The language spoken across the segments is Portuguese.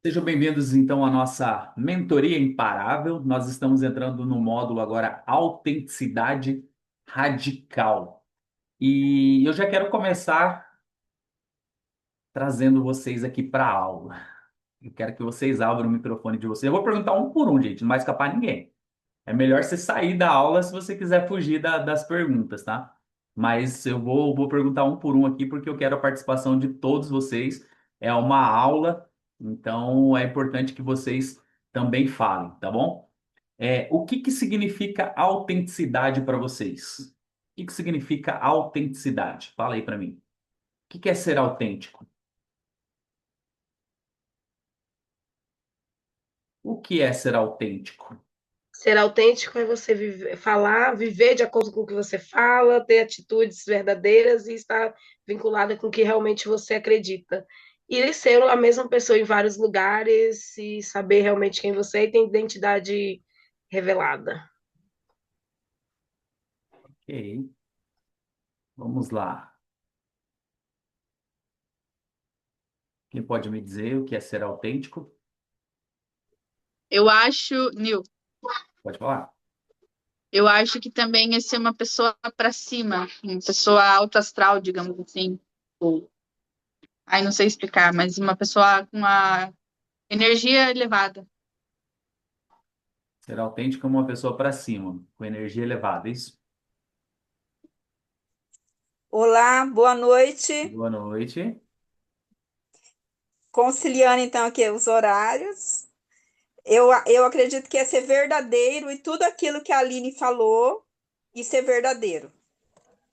Sejam bem-vindos, então, à nossa mentoria imparável. Nós estamos entrando no módulo agora Autenticidade Radical. E eu já quero começar trazendo vocês aqui para a aula. Eu quero que vocês abram o microfone de vocês. Eu vou perguntar um por um, gente, não vai escapar ninguém. É melhor você sair da aula se você quiser fugir das perguntas, tá? Mas eu vou perguntar um por um aqui porque eu quero a participação de todos vocês. É uma aula, então é importante que vocês também falem, tá bom? O que que significa autenticidade para vocês? O que que significa autenticidade? Fala aí para mim. O que que é ser autêntico? O que é ser autêntico? Ser autêntico é você falar, viver de acordo com o que você fala, ter atitudes verdadeiras e estar vinculada com o que realmente você acredita. E ser a mesma pessoa em vários lugares e saber realmente quem você é e ter identidade revelada. Ok, vamos lá. Quem pode me dizer o que é ser autêntico? Eu acho, Nil, Pode falar. eu acho que também é ser uma pessoa para cima, uma pessoa alto astral, digamos assim. Ou, ai, não sei explicar, mas uma pessoa com uma energia elevada. Ser autêntico é uma pessoa para cima, com energia elevada, é isso? Olá, boa noite. Boa noite. Conciliando então aqui os horários. Eu acredito que é ser verdadeiro e tudo aquilo que a Aline falou, isso é verdadeiro.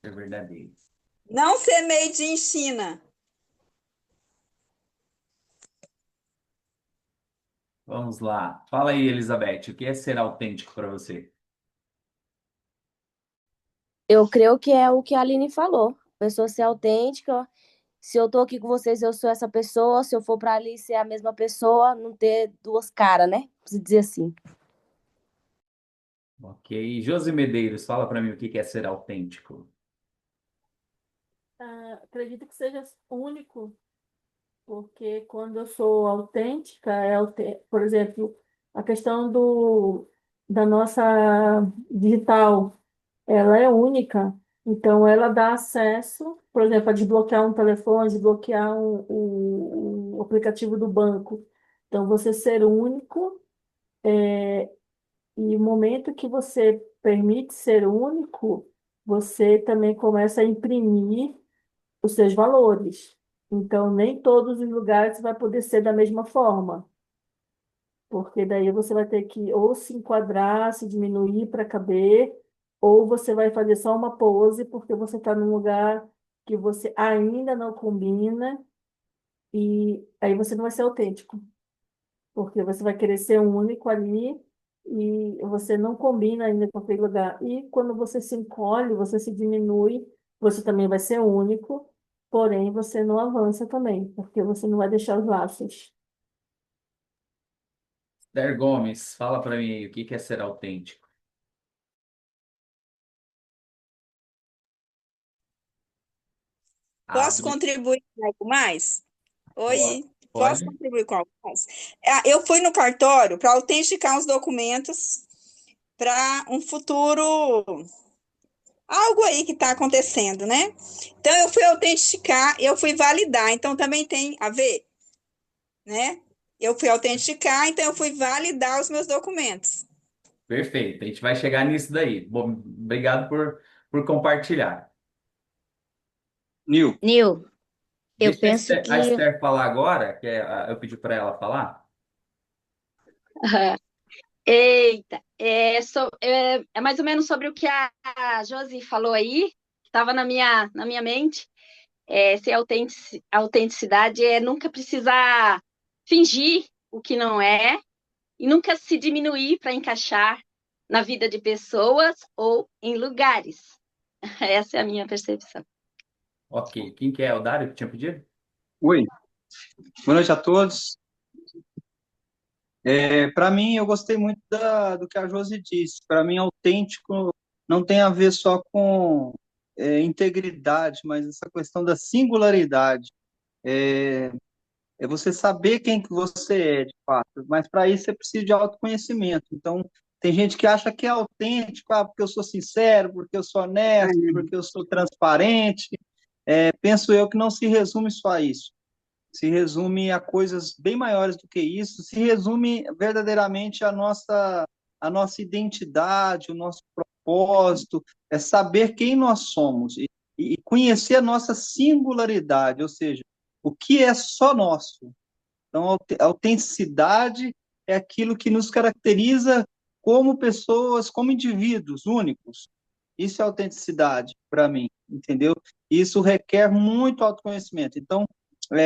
É verdadeiro. Não ser made in China. Vamos lá. Fala aí, Elizabeth, o que é ser autêntico para você? Eu creio que é o que a Aline falou. Pessoa ser autêntica. Se eu tô aqui com vocês, eu sou essa pessoa. Se eu for para ali ser a mesma pessoa, não ter duas caras, né? Preciso dizer assim. Ok. Josi Medeiros, fala para mim o que é ser autêntico. Acredito que seja único, porque quando eu sou autêntica, por exemplo, a questão da nossa digital, ela é única, então ela dá acesso, por exemplo, a desbloquear um telefone, desbloquear o aplicativo do banco. Então, você ser único, e o momento que você permite ser único, você também começa a imprimir os seus valores. Então, nem todos os lugares vai poder ser da mesma forma, porque daí você vai ter que ou se enquadrar, se diminuir para caber, ou você vai fazer só uma pose porque você está num lugar que você ainda não combina, e aí você não vai ser autêntico, porque você vai querer ser único ali e você não combina ainda com aquele lugar. E quando você se encolhe, você se diminui, você também vai ser único, porém você não avança também, porque você não vai deixar os laços. Der Gomes, fala para mim aí o que é ser autêntico. Posso Abre. contribuir com algo mais? Pode. Oi, posso Pode. contribuir com algo mais? Eu fui no cartório para autenticar uns documentos para um futuro, algo aí que está acontecendo, né? Então, eu fui autenticar, eu fui validar, então também tem a ver, né? Eu fui autenticar, então eu fui validar os meus documentos. Perfeito. A gente vai chegar nisso daí. Bom, obrigado por compartilhar. Nil, Nil, eu Deixa penso A que. Esther falar agora, eu pedi para ela falar. Eita, é mais ou menos sobre o que a Josi falou aí, que estava na minha mente. Ser autenticidade é nunca precisar fingir o que não é e nunca se diminuir para encaixar na vida de pessoas ou em lugares. Essa é a minha percepção. Ok. Quem que é? O Dário que tinha pedido? oi, boa noite a todos. Para mim, eu gostei muito do que a Josi disse. Para mim, autêntico não tem a ver só com integridade, mas essa questão da singularidade. é você saber quem que você é, de fato. Mas para isso você precisa de autoconhecimento. Então, tem gente que acha que é autêntico, porque eu sou sincero, porque eu sou honesto, porque eu sou transparente. Penso eu que não se resume só a isso. Se resume a coisas bem maiores do que isso. Se resume verdadeiramente a nossa identidade, o nosso propósito, é saber quem nós somos e conhecer a nossa singularidade, ou seja, o que é só nosso. Então, a autenticidade é aquilo que nos caracteriza como pessoas, como indivíduos únicos. Isso é autenticidade para mim, entendeu? Isso requer muito autoconhecimento. Então,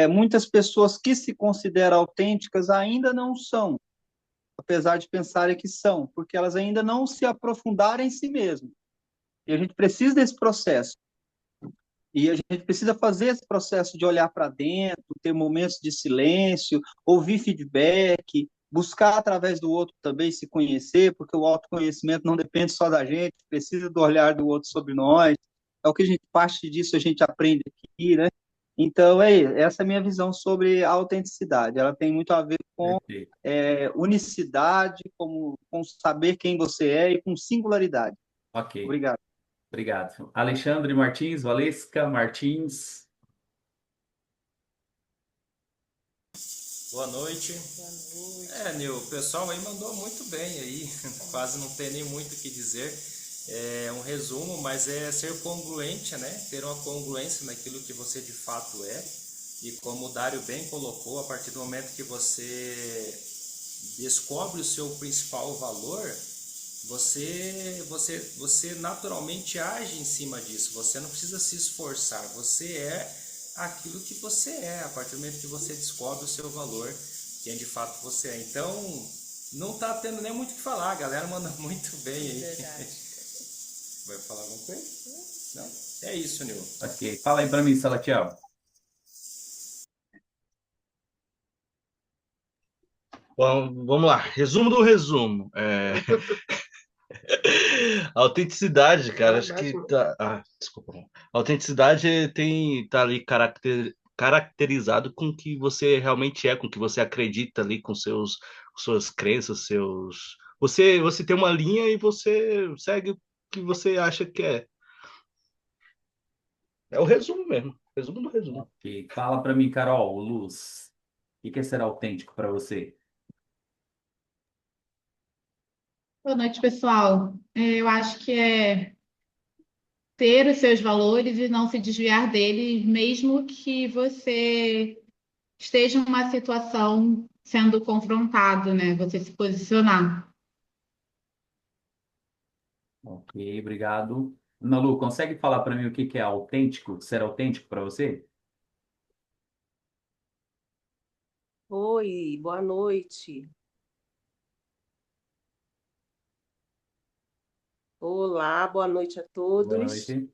muitas pessoas que se consideram autênticas ainda não são, apesar de pensarem que são, porque elas ainda não se aprofundaram em si mesmas. E a gente precisa desse processo. E a gente precisa fazer esse processo de olhar para dentro, ter momentos de silêncio, ouvir feedback, buscar através do outro também se conhecer, porque o autoconhecimento não depende só da gente, precisa do olhar do outro sobre nós. É o que a gente, parte disso a gente aprende aqui, né? Então, essa é a minha visão sobre a autenticidade. Ela tem muito a ver com Perfeito. unicidade, com saber quem você é e com singularidade. Ok, Obrigado. obrigado. Alexandre Martins, Valesca Martins. Boa noite. Nil, o pessoal aí mandou muito bem aí, quase não tem nem muito o que dizer. É um resumo, mas é ser congruente, né? Ter uma congruência naquilo que você de fato é. E como o Dário bem colocou, a partir do momento que você descobre o seu principal valor, você naturalmente age em cima disso. Você não precisa se esforçar. Você é aquilo que você é. A partir do momento que você descobre o seu valor, quem de fato você é. Então, não tá tendo nem muito o que falar. A galera manda muito bem aí. Vai falar alguma coisa? Não? É isso, Nil. Ok, fala aí para mim, Salatiel. Bom, vamos lá. Resumo do resumo. A autenticidade, cara, acho que tá. Desculpa. A autenticidade tá ali caracterizado com o que você realmente é, com o que você acredita ali, com suas crenças, seus. Você tem uma linha e você segue o que você acha que é. É o resumo mesmo. Resumo do resumo. Ok, fala para mim, Carol, Luz. O que é ser autêntico para você? Boa noite, pessoal. Eu acho que é ter os seus valores e não se desviar deles, mesmo que você esteja em uma situação sendo confrontado, né? Você se posicionar. Ok, obrigado. Nalu, consegue falar para mim o que é autêntico? Ser autêntico para você? Oi, boa noite. Olá, boa noite a Boa todos. noite.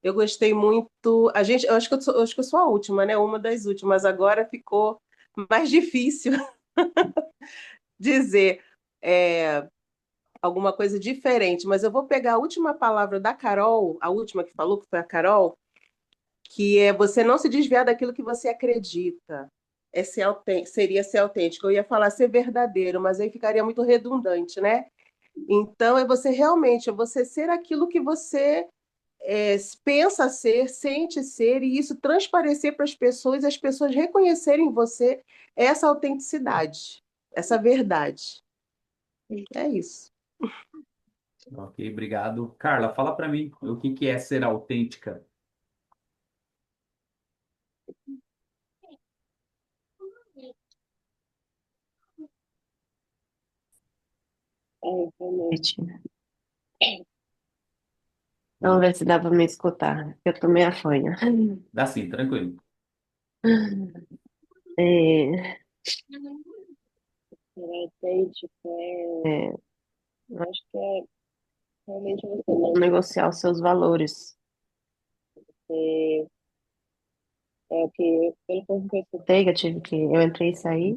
Eu gostei muito. Eu acho que eu sou a última, né? Uma das últimas. Agora ficou mais difícil dizer é, alguma coisa diferente, mas eu vou pegar a última palavra da Carol, a última que falou, que foi a Carol, que é você não se desviar daquilo que você acredita. Seria ser autêntico. Eu ia falar ser verdadeiro, mas aí ficaria muito redundante, né? Então, é você ser aquilo que você pensa ser, sente ser, e isso transparecer para as pessoas e as pessoas reconhecerem em você essa autenticidade, essa verdade. É isso. Ok, obrigado. Carla, fala para mim o que é ser autêntica? Boa noite. Vamos ver se dá para me escutar. Eu tô meio afanha. Dá sim, tranquilo. É, ser autêntico eu acho que é realmente você não negociar os seus valores. É, é o que, pelo pouco que eu escutei, eu entrei e saí,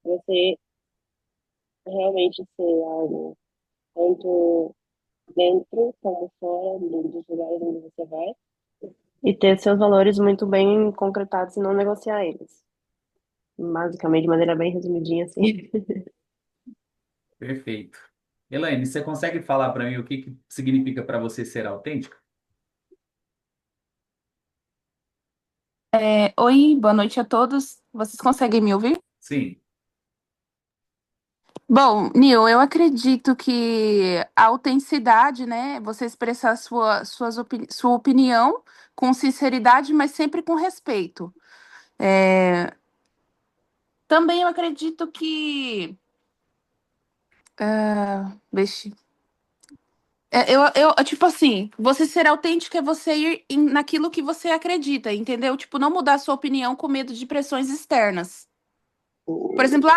você realmente ser algo tanto dentro como fora dos lugares onde você vai. E ter seus valores muito bem concretados e não negociar eles. Basicamente, de maneira bem resumidinha, assim. Perfeito. Elaine, você consegue falar para mim o que significa para você ser autêntica? Oi, boa noite a todos. Vocês conseguem me ouvir? Sim. Bom, Nil, eu acredito que a autenticidade, né, você expressar sua opinião com sinceridade, mas sempre com respeito. É, Também eu acredito que. Vixe. Tipo assim, você ser autêntico é você ir naquilo que você acredita, entendeu? Tipo, não mudar sua opinião com medo de pressões externas. Por exemplo,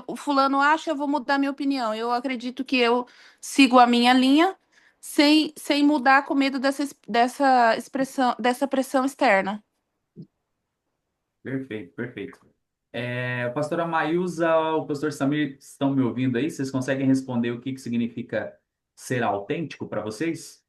o fulano acha, eu vou mudar minha opinião. Eu acredito que eu sigo a minha linha sem mudar com medo dessa expressão, dessa pressão externa. Perfeito, perfeito. A pastora Maísa, o pastor Samir estão me ouvindo aí? Vocês conseguem responder o que significa ser autêntico para vocês?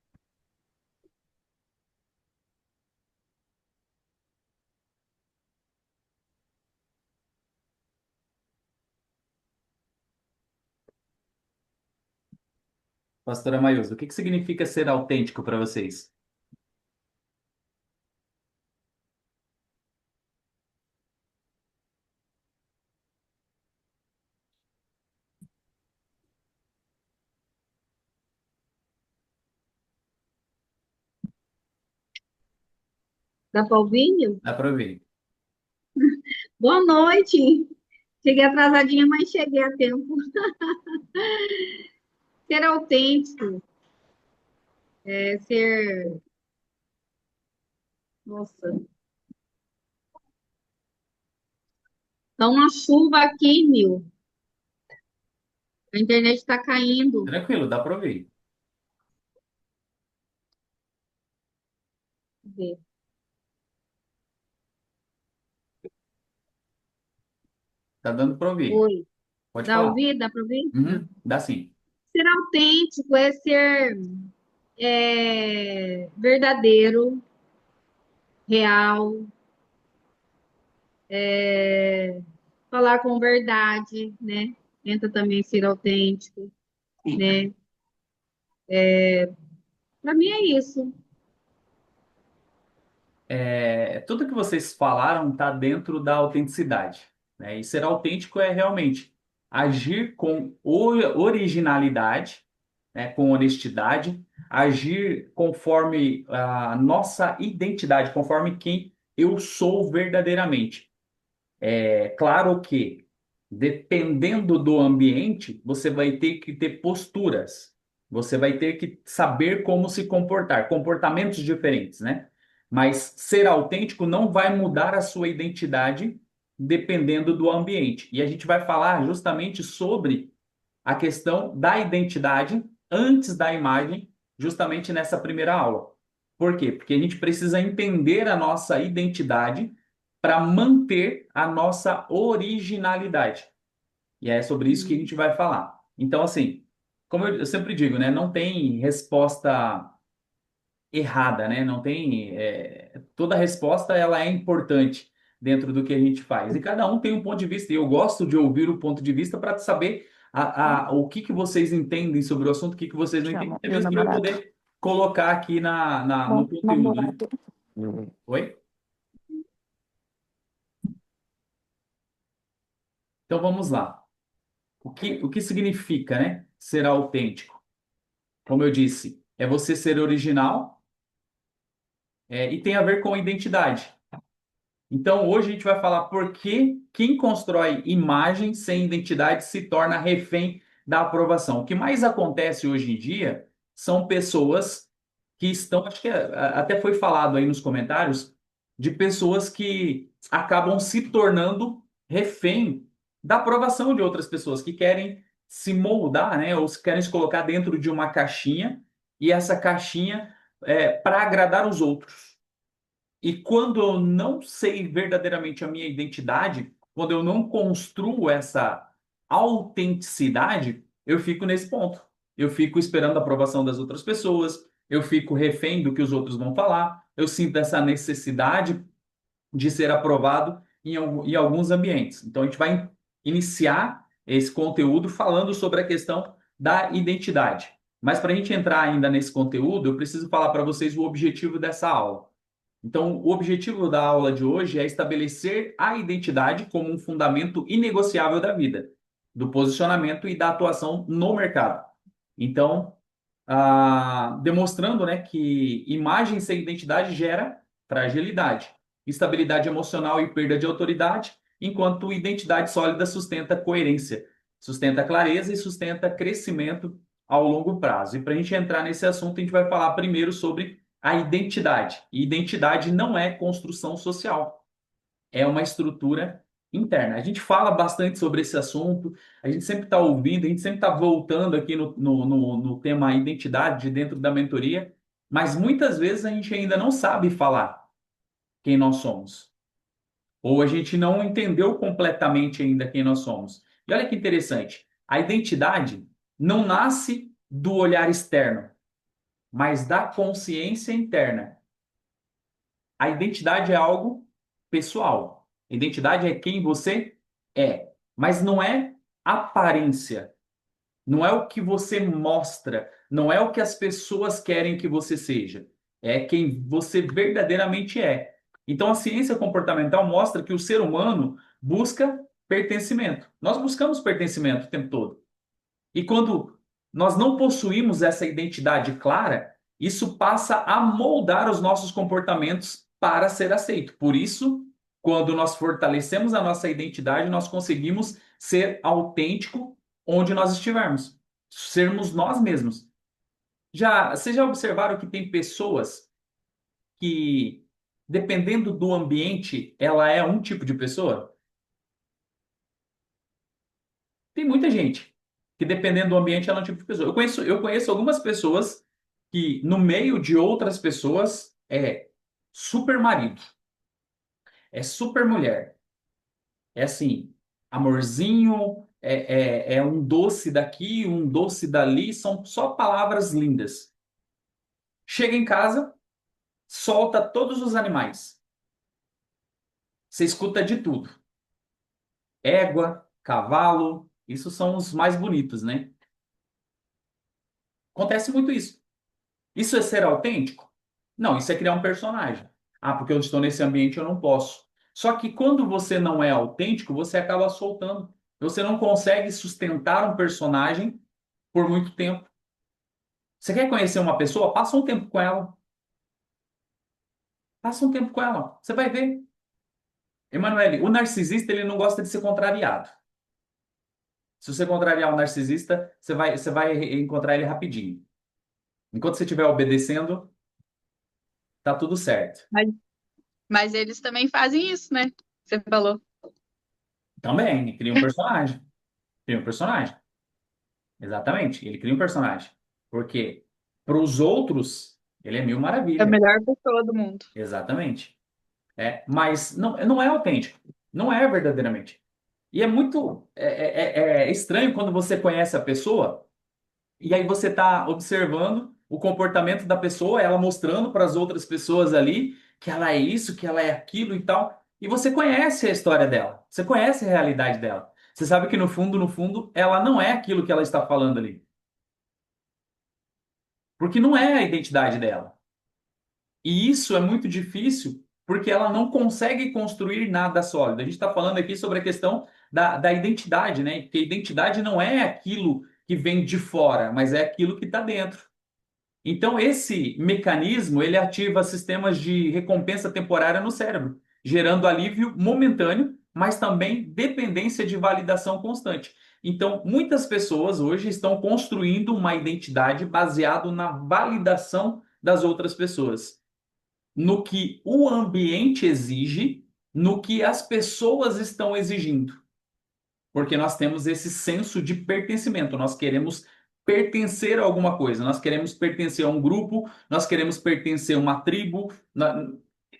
Pastora Maísa, o que significa ser autêntico para vocês? Da Polvinho? Dá para ouvir. Boa noite. Cheguei atrasadinha, mas cheguei a tempo. Ser autêntico, ser. Nossa, tá uma chuva aqui, meu. A internet está caindo. Tranquilo, dá para ouvir. Cadê? Tá dando para ouvir. Oi. Pode Dá falar. ouvir? Dá para ouvir? Uhum, dá sim. Ser autêntico é ser verdadeiro, real, falar com verdade, né? Tenta também ser autêntico, né? Para mim é isso. Tudo que vocês falaram está dentro da autenticidade, né? E ser autêntico é realmente agir com originalidade, né? Com honestidade, agir conforme a nossa identidade, conforme quem eu sou verdadeiramente. É claro que, dependendo do ambiente, você vai ter que ter posturas, você vai ter que saber como se comportar, comportamentos diferentes, né? Mas ser autêntico não vai mudar a sua identidade dependendo do ambiente. E a gente vai falar justamente sobre a questão da identidade antes da imagem, justamente nessa primeira aula. Por quê? Porque a gente precisa entender a nossa identidade para manter a nossa originalidade. E é sobre isso que a gente vai falar. Então, assim, como eu sempre digo, né, não tem resposta errada, né? Não tem. Toda resposta ela é importante dentro do que a gente faz. E cada um tem um ponto de vista. E eu gosto de ouvir o ponto de vista para saber o que vocês entendem sobre o assunto, o que vocês não entendem, Chama até meu mesmo para eu namorado. poder colocar aqui no conteúdo, né? Namorado. Oi? Então vamos lá. O que significa, né, ser autêntico? Como eu disse, é você ser original, e tem a ver com a identidade. Então, hoje a gente vai falar por que quem constrói imagem sem identidade se torna refém da aprovação. O que mais acontece hoje em dia são pessoas que estão, acho que até foi falado aí nos comentários, de pessoas que acabam se tornando refém da aprovação de outras pessoas, que querem se moldar, né, ou se querem se colocar dentro de uma caixinha, e essa caixinha é para agradar os outros. E quando eu não sei verdadeiramente a minha identidade, quando eu não construo essa autenticidade, eu fico nesse ponto. Eu fico esperando a aprovação das outras pessoas, eu fico refém do que os outros vão falar, eu sinto essa necessidade de ser aprovado em alguns ambientes. Então, a gente vai iniciar esse conteúdo falando sobre a questão da identidade. Mas para a gente entrar ainda nesse conteúdo, eu preciso falar para vocês o objetivo dessa aula. Então, o objetivo da aula de hoje é estabelecer a identidade como um fundamento inegociável da vida, do posicionamento e da atuação no mercado. Então, demonstrando, né, que imagem sem identidade gera fragilidade, estabilidade emocional e perda de autoridade, enquanto identidade sólida sustenta coerência, sustenta clareza e sustenta crescimento ao longo prazo. E para a gente entrar nesse assunto, a gente vai falar primeiro sobre a identidade. E identidade não é construção social, é uma estrutura interna. A gente fala bastante sobre esse assunto, a gente sempre está ouvindo, a gente sempre está voltando aqui no tema identidade de dentro da mentoria, mas muitas vezes a gente ainda não sabe falar quem nós somos. Ou a gente não entendeu completamente ainda quem nós somos. E olha que interessante, a identidade não nasce do olhar externo, mas da consciência interna. A identidade é algo pessoal. Identidade é quem você é, mas não é aparência. Não é o que você mostra, não é o que as pessoas querem que você seja. É quem você verdadeiramente é. Então a ciência comportamental mostra que o ser humano busca pertencimento. Nós buscamos pertencimento o tempo todo. E quando nós não possuímos essa identidade clara, isso passa a moldar os nossos comportamentos para ser aceito. Por isso, quando nós fortalecemos a nossa identidade, nós conseguimos ser autêntico onde nós estivermos, sermos nós mesmos. Vocês já observaram que tem pessoas que, dependendo do ambiente, ela é um tipo de pessoa? Tem muita gente que, dependendo do ambiente, ela é um tipo de pessoa. Eu conheço algumas pessoas que, no meio de outras pessoas, é super marido, é super mulher, é assim, amorzinho, é um doce daqui, um doce dali, são só palavras lindas. Chega em casa, solta todos os animais. Você escuta de tudo. Égua, cavalo, isso são os mais bonitos, né? Acontece muito isso. Isso é ser autêntico? Não, isso é criar um personagem. Ah, porque eu estou nesse ambiente, eu não posso. Só que quando você não é autêntico, você acaba soltando. Você não consegue sustentar um personagem por muito tempo. Você quer conhecer uma pessoa? Passa um tempo com ela. Passa um tempo com ela. Você vai ver. Emanuele, o narcisista, ele não gosta de ser contrariado. Se você contrariar o narcisista, você vai encontrar ele rapidinho. Enquanto você estiver obedecendo, tá tudo certo. Mas eles também fazem isso, né? Você falou. Também, ele cria um personagem. Cria um personagem. Exatamente, ele cria um personagem. Porque para os outros, ele é mil É a maravilha. melhor pessoa do mundo. Exatamente. Mas não é autêntico. Não é verdadeiramente. E é muito estranho quando você conhece a pessoa e aí você está observando o comportamento da pessoa, ela mostrando para as outras pessoas ali que ela é isso, que ela é aquilo e tal. E você conhece a história dela, você conhece a realidade dela. Você sabe que no fundo, ela não é aquilo que ela está falando ali. Porque não é a identidade dela. E isso é muito difícil porque ela não consegue construir nada sólido. A gente está falando aqui sobre a questão da identidade, né? Porque identidade não é aquilo que vem de fora, mas é aquilo que está dentro. Então, esse mecanismo, ele ativa sistemas de recompensa temporária no cérebro, gerando alívio momentâneo, mas também dependência de validação constante. Então, muitas pessoas hoje estão construindo uma identidade baseado na validação das outras pessoas, no que o ambiente exige, no que as pessoas estão exigindo. Porque nós temos esse senso de pertencimento, nós queremos pertencer a alguma coisa, nós queremos pertencer a um grupo, nós queremos pertencer a uma tribo,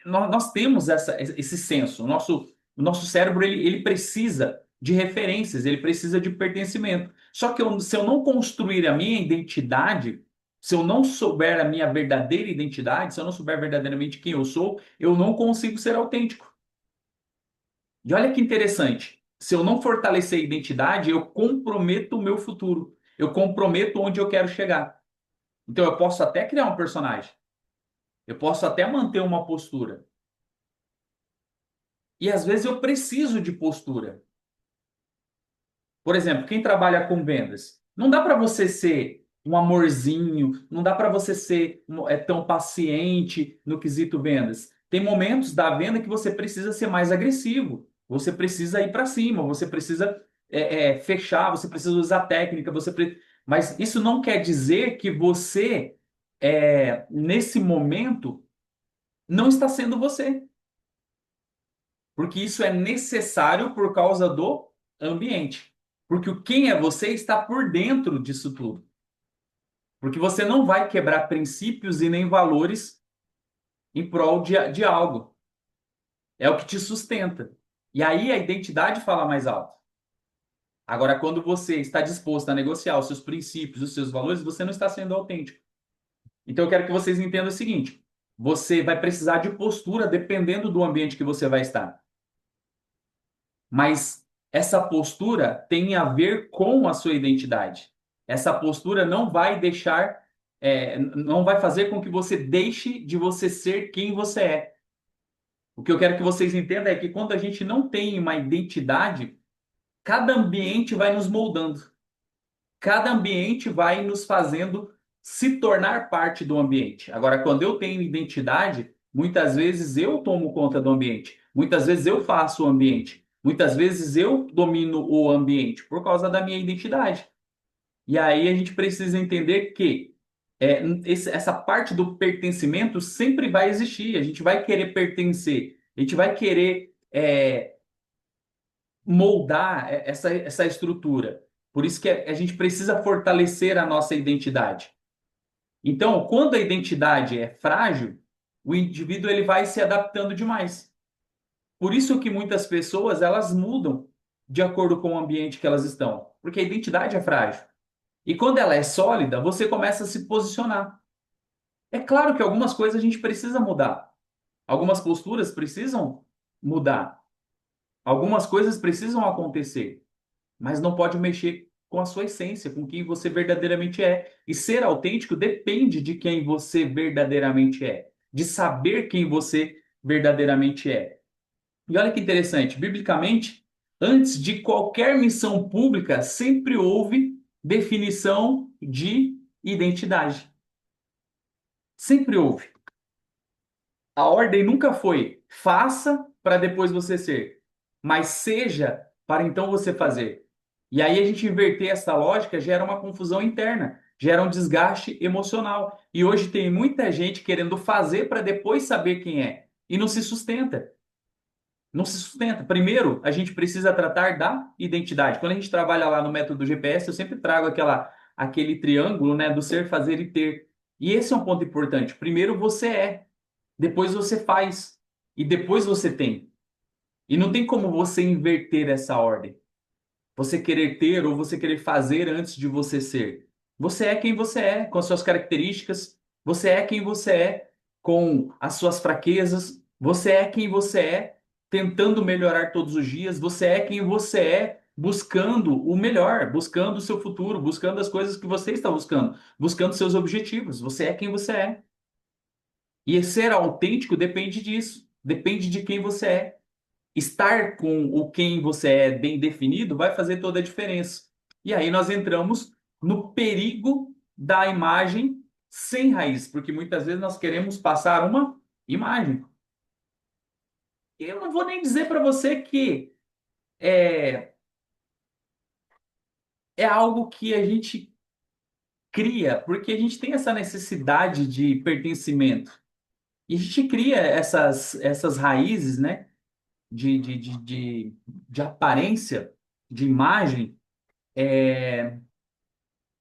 nós temos esse senso, o nosso cérebro ele precisa de referências, ele precisa de pertencimento. Só que se eu não construir a minha identidade, Se eu não souber a minha verdadeira identidade, se eu não souber verdadeiramente quem eu sou, eu não consigo ser autêntico. E olha que interessante. Se eu não fortalecer a identidade, eu comprometo o meu futuro. Eu comprometo onde eu quero chegar. Então eu posso até criar um personagem. Eu posso até manter uma postura. E às vezes eu preciso de postura. Por exemplo, quem trabalha com vendas, não dá para você ser um amorzinho, não dá para você ser tão paciente no quesito vendas. Tem momentos da venda que você precisa ser mais agressivo, você precisa ir para cima, você precisa fechar, você precisa usar técnica, mas isso não quer dizer que você, nesse momento, não está sendo você, porque isso é necessário por causa do ambiente. Porque o quem é você está por dentro disso tudo. Porque você não vai quebrar princípios e nem valores em prol de algo. É o que te sustenta. E aí a identidade fala mais alto. Agora, quando você está disposto a negociar os seus princípios, os seus valores, você não está sendo autêntico. Então eu quero que vocês entendam o seguinte: você vai precisar de postura dependendo do ambiente que você vai estar. Mas essa postura tem a ver com a sua identidade. Essa postura não vai deixar, não vai fazer com que você deixe de você ser quem você é. O que eu quero que vocês entendam é que quando a gente não tem uma identidade, cada ambiente vai nos moldando. Cada ambiente vai nos fazendo se tornar parte do ambiente. Agora, quando eu tenho identidade, muitas vezes eu tomo conta do ambiente. Muitas vezes eu faço o ambiente. Muitas vezes eu domino o ambiente por causa da minha identidade. E aí a gente precisa entender que essa parte do pertencimento sempre vai existir. A gente vai querer pertencer. A gente vai querer moldar essa estrutura. Por isso que a gente precisa fortalecer a nossa identidade. Então, quando a identidade é frágil, o indivíduo ele vai se adaptando demais. Por isso que muitas pessoas elas mudam de acordo com o ambiente que elas estão, porque a identidade é frágil. E quando ela é sólida, você começa a se posicionar. É claro que algumas coisas a gente precisa mudar. Algumas posturas precisam mudar. Algumas coisas precisam acontecer, mas não pode mexer com a sua essência, com quem você verdadeiramente é. E ser autêntico depende de quem você verdadeiramente é, de saber quem você verdadeiramente é. E olha que interessante, biblicamente, antes de qualquer missão pública, sempre houve definição de identidade. Sempre houve. A ordem nunca foi faça para depois você ser, mas seja para então você fazer. E aí a gente inverter essa lógica gera uma confusão interna, gera um desgaste emocional. E hoje tem muita gente querendo fazer para depois saber quem é e não se sustenta. Não se sustenta. Primeiro, a gente precisa tratar da identidade. Quando a gente trabalha lá no método GPS, eu sempre trago aquele triângulo, né, do ser, fazer e ter. E esse é um ponto importante. Primeiro você é, depois você faz e depois você tem. E não tem como você inverter essa ordem. Você querer ter ou você querer fazer antes de você ser. Você é quem você é, com as suas características. Você é quem você é, com as suas fraquezas. Você é quem você é, tentando melhorar todos os dias. Você é quem você é, buscando o melhor, buscando o seu futuro, buscando as coisas que você está buscando, buscando seus objetivos. Você é quem você é. E ser autêntico depende disso, depende de quem você é. Estar com o quem você é bem definido vai fazer toda a diferença. E aí nós entramos no perigo da imagem sem raiz, porque muitas vezes nós queremos passar uma imagem. Eu não vou nem dizer para você que é, é algo que a gente cria, porque a gente tem essa necessidade de pertencimento. E a gente cria essas raízes, né? De aparência, de imagem,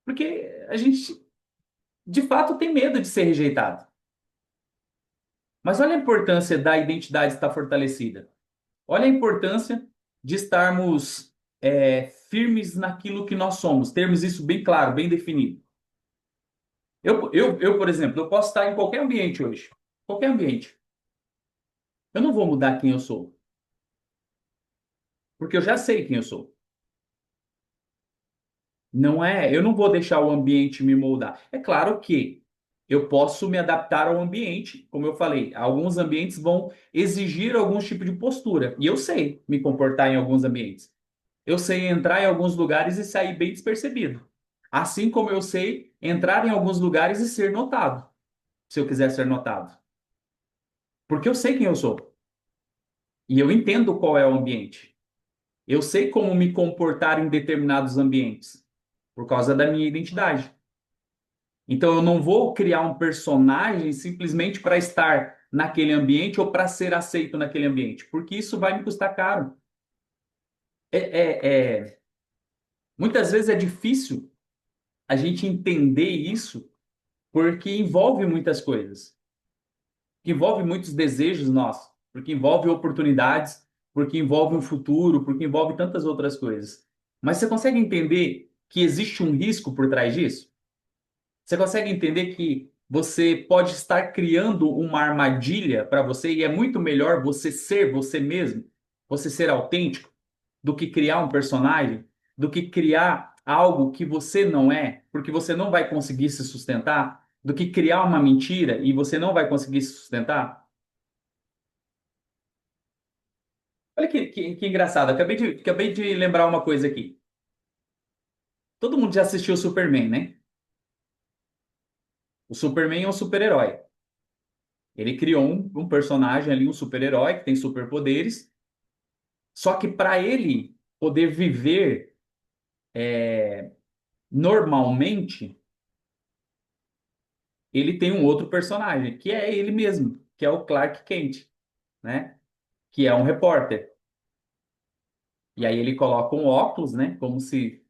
porque a gente, de fato, tem medo de ser rejeitado. Mas olha a importância da identidade estar fortalecida. Olha a importância de estarmos firmes naquilo que nós somos, termos isso bem claro, bem definido. Por exemplo, eu posso estar em qualquer ambiente hoje. Qualquer ambiente. Eu não vou mudar quem eu sou, porque eu já sei quem eu sou. Não é, eu não vou deixar o ambiente me moldar. É claro que eu posso me adaptar ao ambiente, como eu falei, alguns ambientes vão exigir algum tipo de postura, e eu sei me comportar em alguns ambientes. Eu sei entrar em alguns lugares e sair bem despercebido. Assim como eu sei entrar em alguns lugares e ser notado, se eu quiser ser notado. Porque eu sei quem eu sou e eu entendo qual é o ambiente. Eu sei como me comportar em determinados ambientes por causa da minha identidade. Então eu não vou criar um personagem simplesmente para estar naquele ambiente ou para ser aceito naquele ambiente, porque isso vai me custar caro. É, muitas vezes é difícil a gente entender isso porque envolve muitas coisas, que envolve muitos desejos nossos, porque envolve oportunidades, porque envolve um futuro, porque envolve tantas outras coisas. Mas você consegue entender que existe um risco por trás disso? Você consegue entender que você pode estar criando uma armadilha para você e é muito melhor você ser você mesmo, você ser autêntico, do que criar um personagem, do que criar algo que você não é, porque você não vai conseguir se sustentar, do que criar uma mentira e você não vai conseguir se sustentar? Olha que engraçado, acabei de lembrar uma coisa aqui. Todo mundo já assistiu o Superman, né? O Superman é um super-herói. Ele criou um personagem ali, um super-herói que tem superpoderes. Só que para ele poder viver normalmente, ele tem um outro personagem, que é ele mesmo, que é o Clark Kent, né? Que é um repórter. E aí ele coloca um óculos, né? Como se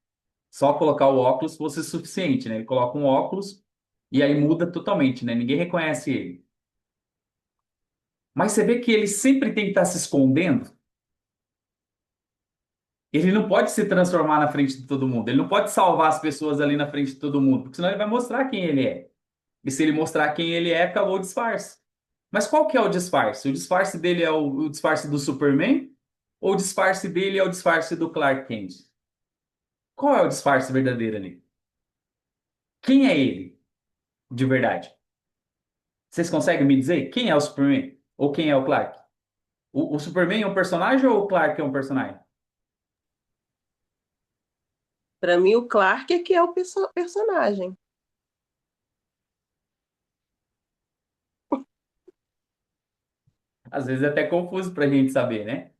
só colocar o óculos fosse suficiente, né? Ele coloca um óculos e aí muda totalmente, né? Ninguém reconhece ele. Mas você vê que ele sempre tem que estar se escondendo. Ele não pode se transformar na frente de todo mundo. Ele não pode salvar as pessoas ali na frente de todo mundo, porque senão ele vai mostrar quem ele é. E se ele mostrar quem ele é, acabou o disfarce. Mas qual que é o disfarce? O disfarce dele é o disfarce do Superman? Ou o disfarce dele é o disfarce do Clark Kent? Qual é o disfarce verdadeiro ali? Quem é ele, de verdade? Vocês conseguem me dizer quem é o Superman? Ou quem é o Clark? O Superman é um personagem ou o Clark é um personagem? Para mim, o Clark é que é o personagem. Às vezes é até confuso para a gente saber, né?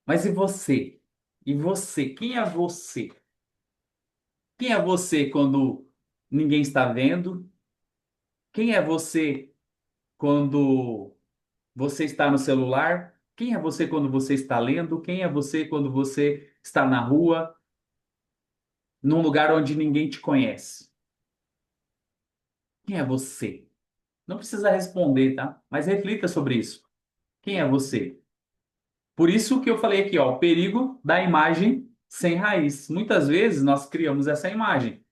Mas e você? E você? Quem é você? Quem é você quando ninguém está vendo? Quem é você quando você está no celular? Quem é você quando você está lendo? Quem é você quando você está na rua, num lugar onde ninguém te conhece? Quem é você? Não precisa responder, tá? Mas reflita sobre isso. Quem é você? Por isso que eu falei aqui, ó, o perigo da imagem sem raiz. Muitas vezes nós criamos essa imagem.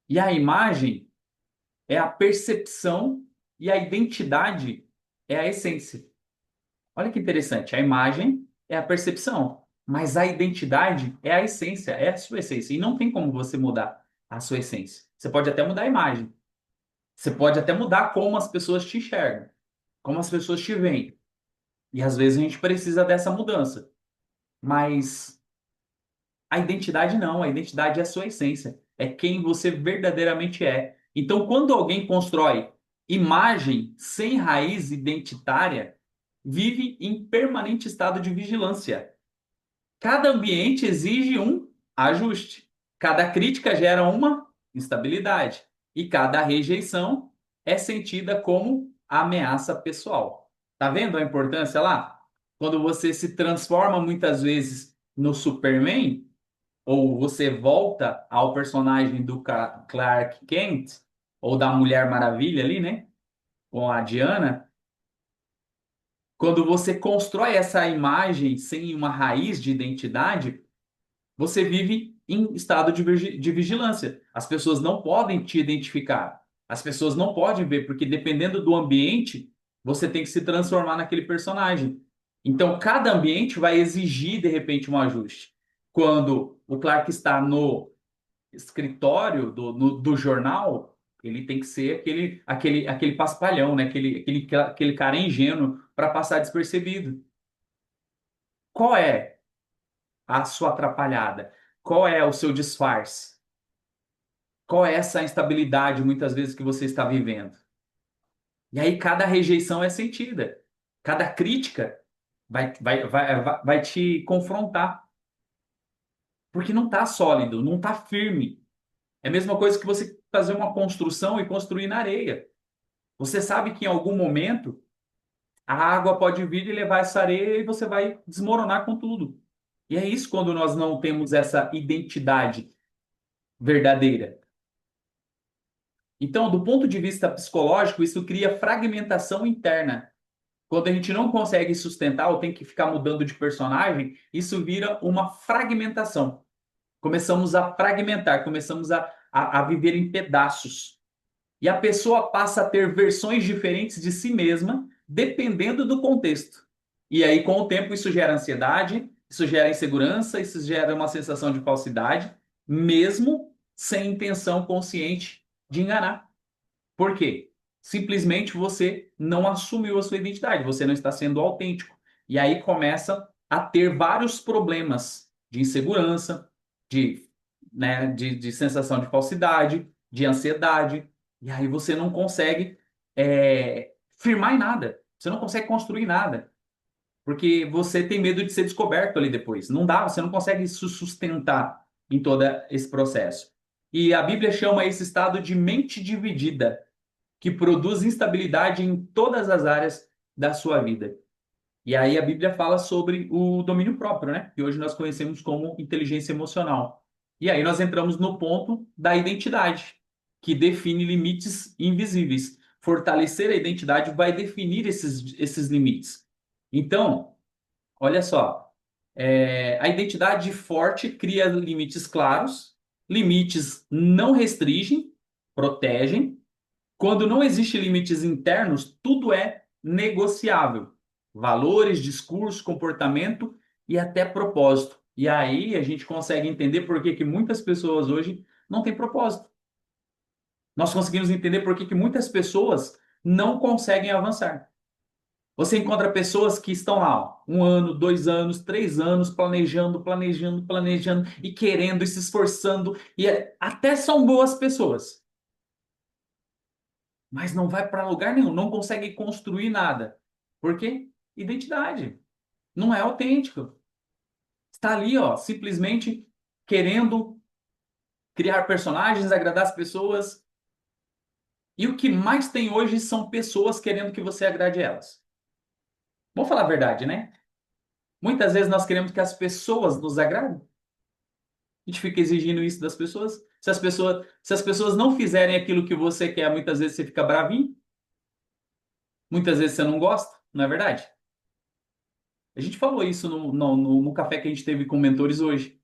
E a imagem é a percepção e a identidade é a essência. Olha que interessante, a imagem é a percepção, mas a identidade é a essência, é a sua essência. E não tem como você mudar a sua essência. Você pode até mudar a imagem, você pode até mudar como as pessoas te enxergam, como as pessoas te veem. E às vezes a gente precisa dessa mudança. Mas a identidade não, a identidade é a sua essência, é quem você verdadeiramente é. Então, quando alguém constrói imagem sem raiz identitária, vive em permanente estado de vigilância. Cada ambiente exige um ajuste. Cada crítica gera uma instabilidade. E cada rejeição é sentida como ameaça pessoal. Tá vendo a importância lá? Quando você se transforma muitas vezes no Superman, ou você volta ao personagem do Clark Kent, ou da Mulher Maravilha ali, né? Com a Diana, quando você constrói essa imagem sem uma raiz de identidade, você vive em estado de vigilância. As pessoas não podem te identificar. As pessoas não podem ver, porque dependendo do ambiente, você tem que se transformar naquele personagem. Então, cada ambiente vai exigir, de repente, um ajuste. Quando o Clark está no escritório do jornal, ele tem que ser aquele paspalhão, né? Aquele cara ingênuo para passar despercebido. Qual é a sua atrapalhada? Qual é o seu disfarce? Qual é essa instabilidade, muitas vezes, que você está vivendo? E aí, cada rejeição é sentida. Cada crítica vai te confrontar. Porque não está sólido, não está firme. É a mesma coisa que você fazer uma construção e construir na areia. Você sabe que em algum momento a água pode vir e levar essa areia e você vai desmoronar com tudo. E é isso quando nós não temos essa identidade verdadeira. Então, do ponto de vista psicológico, isso cria fragmentação interna. Quando a gente não consegue sustentar ou tem que ficar mudando de personagem, isso vira uma fragmentação. Começamos a fragmentar, começamos a viver em pedaços. E a pessoa passa a ter versões diferentes de si mesma, dependendo do contexto. E aí, com o tempo, isso gera ansiedade, isso gera insegurança, isso gera uma sensação de falsidade, mesmo sem intenção consciente de enganar. Por quê? Simplesmente você não assumiu a sua identidade, você não está sendo autêntico. E aí começa a ter vários problemas de insegurança, de sensação de falsidade, de ansiedade. E aí você não consegue firmar em nada. Você não consegue construir nada. Porque você tem medo de ser descoberto ali depois. Não dá, você não consegue se sustentar em todo esse processo. E a Bíblia chama esse estado de mente dividida, que produz instabilidade em todas as áreas da sua vida. E aí a Bíblia fala sobre o domínio próprio, né? Que hoje nós conhecemos como inteligência emocional. E aí nós entramos no ponto da identidade, que define limites invisíveis. Fortalecer a identidade vai definir esses limites. Então, olha só, a identidade forte cria limites claros, limites não restringem, protegem. Quando não existem limites internos, tudo é negociável. Valores, discurso, comportamento e até propósito. E aí a gente consegue entender por que muitas pessoas hoje não têm propósito. Nós conseguimos entender por que muitas pessoas não conseguem avançar. Você encontra pessoas que estão lá, ó, 1 ano, 2 anos, 3 anos, planejando, planejando, planejando e querendo e se esforçando, e até são boas pessoas, mas não vai para lugar nenhum, não consegue construir nada. Por quê? Identidade. Não é autêntico. Está ali, ó, simplesmente querendo criar personagens, agradar as pessoas. E o que mais tem hoje são pessoas querendo que você agrade elas. Vamos falar a verdade, né? Muitas vezes nós queremos que as pessoas nos agradem. A gente fica exigindo isso das pessoas. Se as pessoas não fizerem aquilo que você quer, muitas vezes você fica bravinho. Muitas vezes você não gosta, não é verdade? A gente falou isso no café que a gente teve com mentores hoje.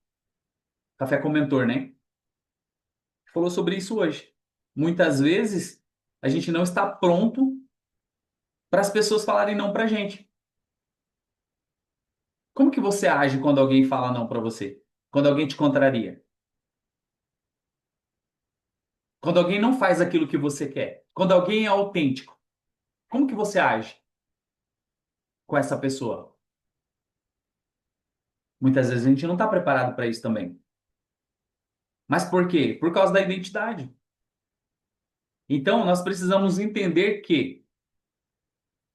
Café com mentor, né? Falou sobre isso hoje. Muitas vezes a gente não está pronto para as pessoas falarem não para a gente. Como que você age quando alguém fala não para você? Quando alguém te contraria? Quando alguém não faz aquilo que você quer? Quando alguém é autêntico? Como que você age com essa pessoa? Muitas vezes a gente não está preparado para isso também. Mas por quê? Por causa da identidade. Então, nós precisamos entender que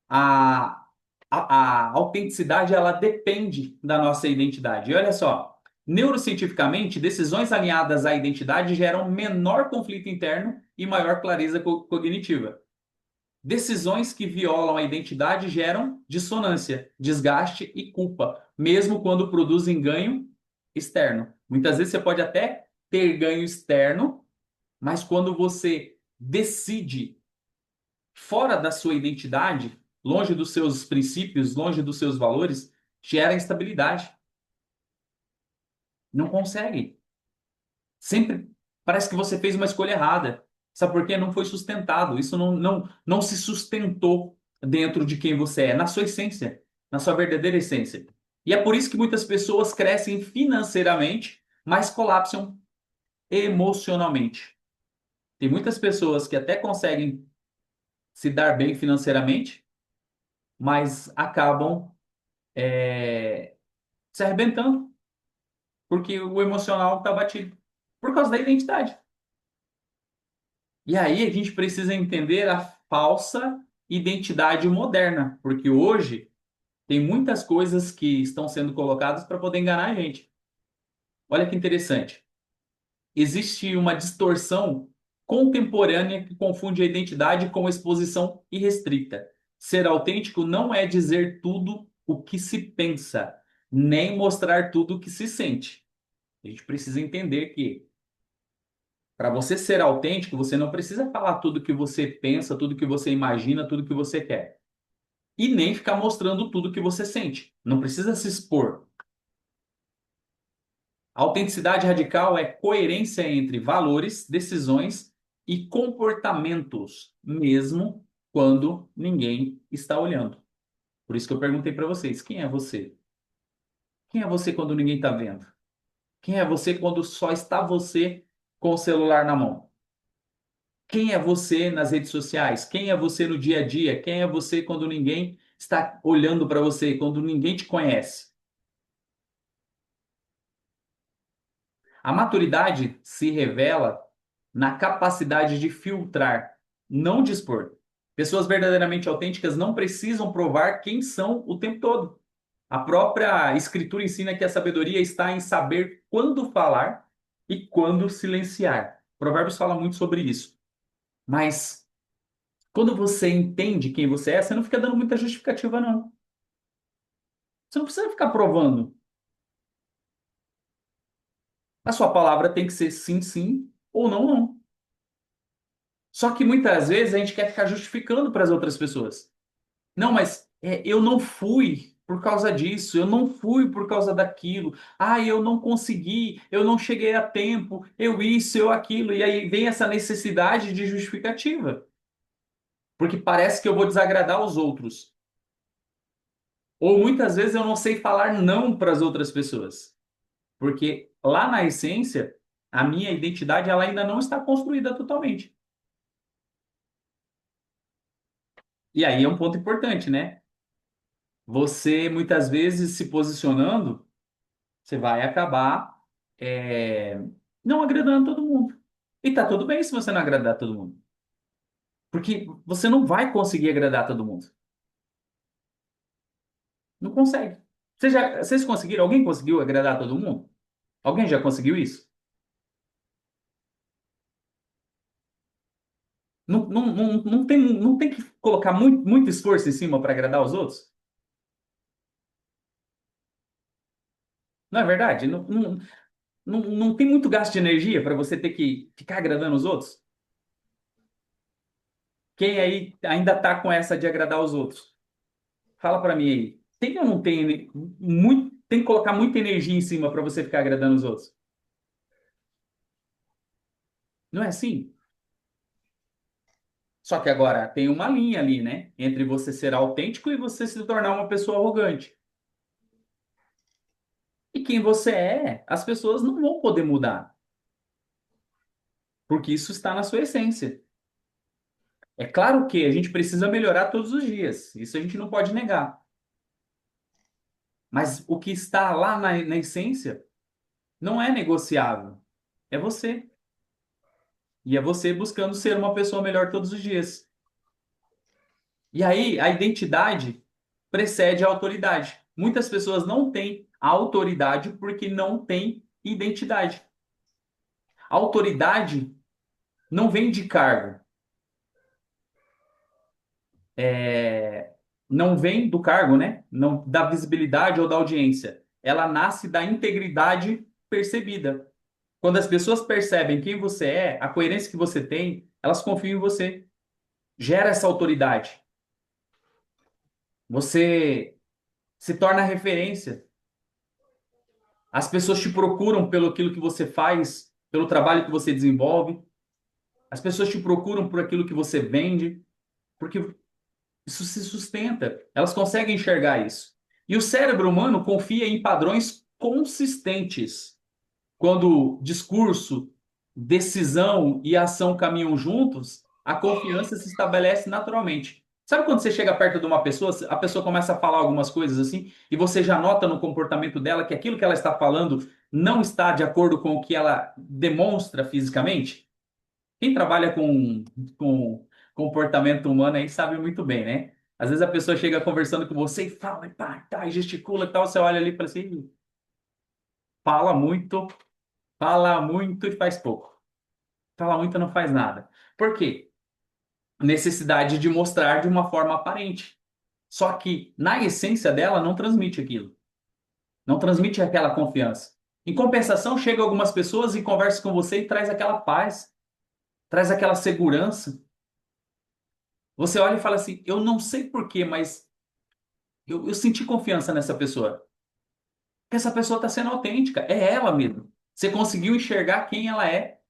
a, a autenticidade ela depende da nossa identidade. E olha só, neurocientificamente, decisões alinhadas à identidade geram menor conflito interno e maior clareza cognitiva. Decisões que violam a identidade geram dissonância, desgaste e culpa, mesmo quando produzem ganho externo. Muitas vezes você pode até ter ganho externo, mas quando você decide fora da sua identidade, longe dos seus princípios, longe dos seus valores, gera instabilidade. Não consegue. Sempre parece que você fez uma escolha errada. Sabe por quê? Não foi sustentado. Isso não se sustentou dentro de quem você é, na sua essência, na sua verdadeira essência. E é por isso que muitas pessoas crescem financeiramente, mas colapsam emocionalmente. Tem muitas pessoas que até conseguem se dar bem financeiramente, mas acabam se arrebentando, porque o emocional está batido, por causa da identidade. E aí a gente precisa entender a falsa identidade moderna, porque hoje tem muitas coisas que estão sendo colocadas para poder enganar a gente. Olha que interessante. Existe uma distorção contemporânea que confunde a identidade com exposição irrestrita. Ser autêntico não é dizer tudo o que se pensa, nem mostrar tudo o que se sente. A gente precisa entender que para você ser autêntico, você não precisa falar tudo que você pensa, tudo que você imagina, tudo que você quer. E nem ficar mostrando tudo que você sente. Não precisa se expor. A autenticidade radical é coerência entre valores, decisões e comportamentos, mesmo quando ninguém está olhando. Por isso que eu perguntei para vocês: quem é você? Quem é você quando ninguém está vendo? Quem é você quando só está você com o celular na mão? Quem é você nas redes sociais? Quem é você no dia a dia? Quem é você quando ninguém está olhando para você, quando ninguém te conhece? A maturidade se revela na capacidade de filtrar, não de expor. Pessoas verdadeiramente autênticas não precisam provar quem são o tempo todo. A própria escritura ensina que a sabedoria está em saber quando falar e quando silenciar. Provérbios fala muito sobre isso. Mas quando você entende quem você é, você não fica dando muita justificativa, não. Você não precisa ficar provando. A sua palavra tem que ser sim, sim ou não, não. Só que muitas vezes a gente quer ficar justificando para as outras pessoas. Não, mas eu não fui por causa disso, eu não fui por causa daquilo. Ah, eu não consegui, eu não cheguei a tempo, eu isso, eu aquilo. E aí vem essa necessidade de justificativa. Porque parece que eu vou desagradar os outros. Ou muitas vezes eu não sei falar não para as outras pessoas. Porque lá na essência, a minha identidade ela ainda não está construída totalmente. E aí é um ponto importante, né? Você muitas vezes se posicionando, você vai acabar é, não agradando todo mundo. E tá tudo bem se você não agradar todo mundo. Porque você não vai conseguir agradar todo mundo. Não consegue. Vocês conseguiram? Alguém conseguiu agradar todo mundo? Alguém já conseguiu isso? Não tem que colocar muito esforço em cima para agradar os outros? Não é verdade? Não tem muito gasto de energia para você ter que ficar agradando os outros? Quem aí ainda está com essa de agradar os outros? Fala para mim aí. Tem ou não tem muito, tem que colocar muita energia em cima para você ficar agradando os outros? Não é assim? Só que agora tem uma linha ali, né? Entre você ser autêntico e você se tornar uma pessoa arrogante. E quem você é, as pessoas não vão poder mudar, porque isso está na sua essência. É claro que a gente precisa melhorar todos os dias, isso a gente não pode negar. Mas o que está lá na essência não é negociável. É você. E é você buscando ser uma pessoa melhor todos os dias. E aí, a identidade precede a autoridade. Muitas pessoas não têm autoridade porque não têm identidade. A autoridade não vem de cargo, não vem do cargo, né? Não da visibilidade ou da audiência. Ela nasce da integridade percebida. Quando as pessoas percebem quem você é, a coerência que você tem, elas confiam em você. Gera essa autoridade. Você se torna referência. As pessoas te procuram pelo aquilo que você faz, pelo trabalho que você desenvolve. As pessoas te procuram por aquilo que você vende, porque isso se sustenta. Elas conseguem enxergar isso. E o cérebro humano confia em padrões consistentes. Quando discurso, decisão e ação caminham juntos, a confiança se estabelece naturalmente. Sabe quando você chega perto de uma pessoa, a pessoa começa a falar algumas coisas assim, e você já nota no comportamento dela que aquilo que ela está falando não está de acordo com o que ela demonstra fisicamente? Quem trabalha com comportamento humano aí sabe muito bem, né? Às vezes a pessoa chega conversando com você e fala, e pá, tá, e gesticula e tal, você olha ali e fala assim, fala muito, fala muito e faz pouco. Fala muito e não faz nada. Por quê? Necessidade de mostrar de uma forma aparente. Só que, na essência dela, não transmite aquilo. Não transmite aquela confiança. Em compensação, chega algumas pessoas e conversa com você e traz aquela paz, traz aquela segurança. Você olha e fala assim, eu não sei por quê, mas eu senti confiança nessa pessoa. Porque essa pessoa está sendo autêntica, é ela mesmo. Você conseguiu enxergar quem ela é.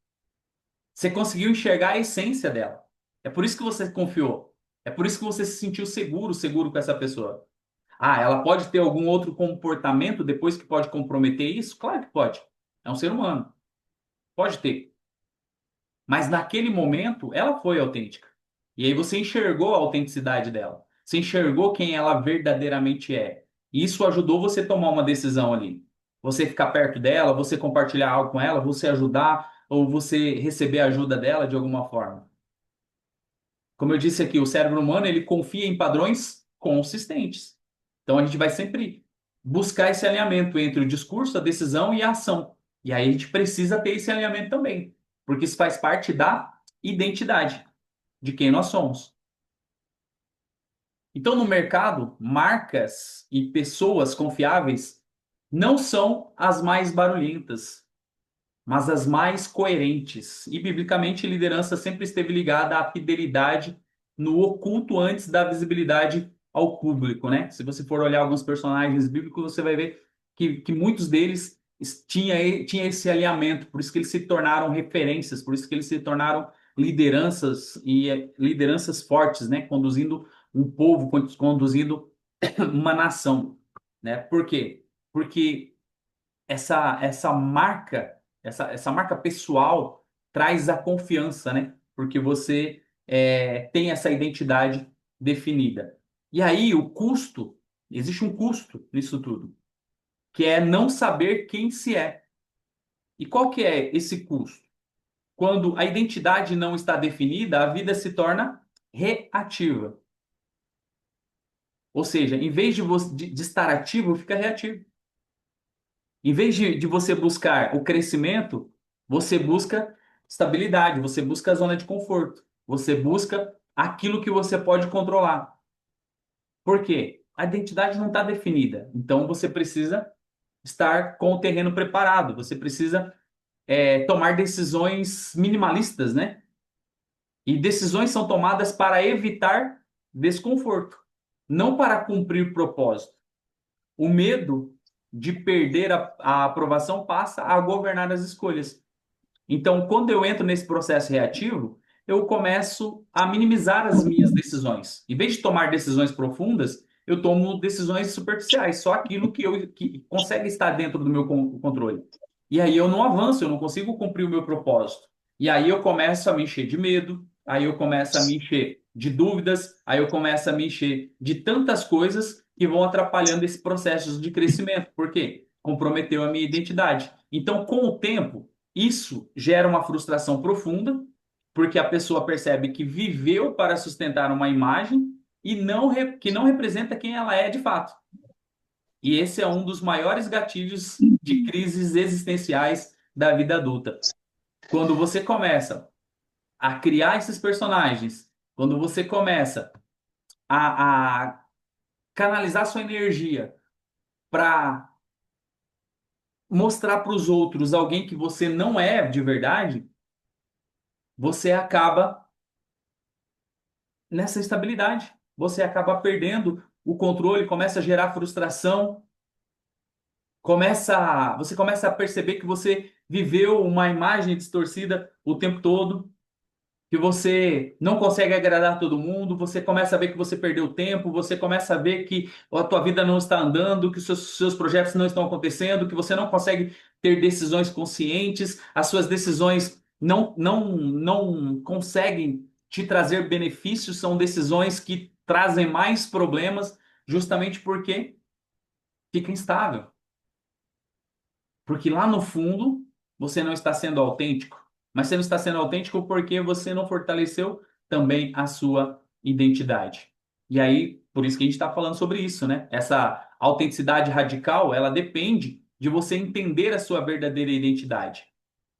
Você conseguiu enxergar a essência dela. É por isso que você confiou. É por isso que você se sentiu seguro, seguro com essa pessoa. Ah, ela pode ter algum outro comportamento depois que pode comprometer isso? Claro que pode. É um ser humano. Pode ter. Mas naquele momento, ela foi autêntica. E aí você enxergou a autenticidade dela. Você enxergou quem ela verdadeiramente é. E isso ajudou você a tomar uma decisão ali. Você ficar perto dela, você compartilhar algo com ela, você ajudar ou você receber a ajuda dela de alguma forma. Como eu disse aqui, o cérebro humano ele confia em padrões consistentes. Então a gente vai sempre buscar esse alinhamento entre o discurso, a decisão e a ação. E aí a gente precisa ter esse alinhamento também, porque isso faz parte da identidade de quem nós somos. Então, no mercado, marcas e pessoas confiáveis não são as mais barulhentas, mas as mais coerentes. E, biblicamente, liderança sempre esteve ligada à fidelidade no oculto antes da visibilidade ao público, né? Se você for olhar alguns personagens bíblicos, você vai ver que muitos deles tinha esse alinhamento, por isso que eles se tornaram referências, por isso que eles se tornaram lideranças e lideranças fortes, né? Conduzindo um povo, conduzindo uma nação, né? Por quê? Porque essa marca, essa marca pessoal traz a confiança, né? Porque você tem essa identidade definida. E aí o custo, existe um custo nisso tudo, que é não saber quem se é. E qual que é esse custo? Quando a identidade não está definida, a vida se torna reativa. Ou seja, em vez de estar ativo, fica reativo. Em vez de você buscar o crescimento, você busca estabilidade, você busca a zona de conforto, você busca aquilo que você pode controlar. Por quê? A identidade não está definida. Então você precisa estar com o terreno preparado, você precisa tomar decisões minimalistas, né? E decisões são tomadas para evitar desconforto, não para cumprir propósito. O medo de perder a aprovação passa a governar as escolhas. Então, quando eu entro nesse processo reativo, eu começo a minimizar as minhas decisões. Em vez de tomar decisões profundas, eu tomo decisões superficiais, só aquilo que consegue estar dentro do meu controle. E aí eu não avanço, eu não consigo cumprir o meu propósito. E aí eu começo a me encher de medo, aí eu começo a me encher de dúvidas, aí eu começo a me encher de tantas coisas que vão atrapalhando esse processo de crescimento. Por quê? Comprometeu a minha identidade. Então, com o tempo, isso gera uma frustração profunda, porque a pessoa percebe que viveu para sustentar uma imagem e que não representa quem ela é de fato. E esse é um dos maiores gatilhos de crises existenciais da vida adulta. Quando você começa a criar esses personagens, quando você começa a canalizar sua energia para mostrar para os outros alguém que você não é de verdade, você acaba nessa instabilidade. Você acaba perdendo o controle, começa a gerar frustração, você começa a perceber que você viveu uma imagem distorcida o tempo todo, que você não consegue agradar todo mundo, você começa a ver que você perdeu tempo, você começa a ver que a tua vida não está andando, que os seus projetos não estão acontecendo, que você não consegue ter decisões conscientes, as suas decisões não conseguem te trazer benefícios, são decisões que trazem mais problemas, justamente porque fica instável. Porque lá no fundo você não está sendo autêntico. Mas você não está sendo autêntico porque você não fortaleceu também a sua identidade. E aí, por isso que a gente está falando sobre isso, né? Essa autenticidade radical, ela depende de você entender a sua verdadeira identidade.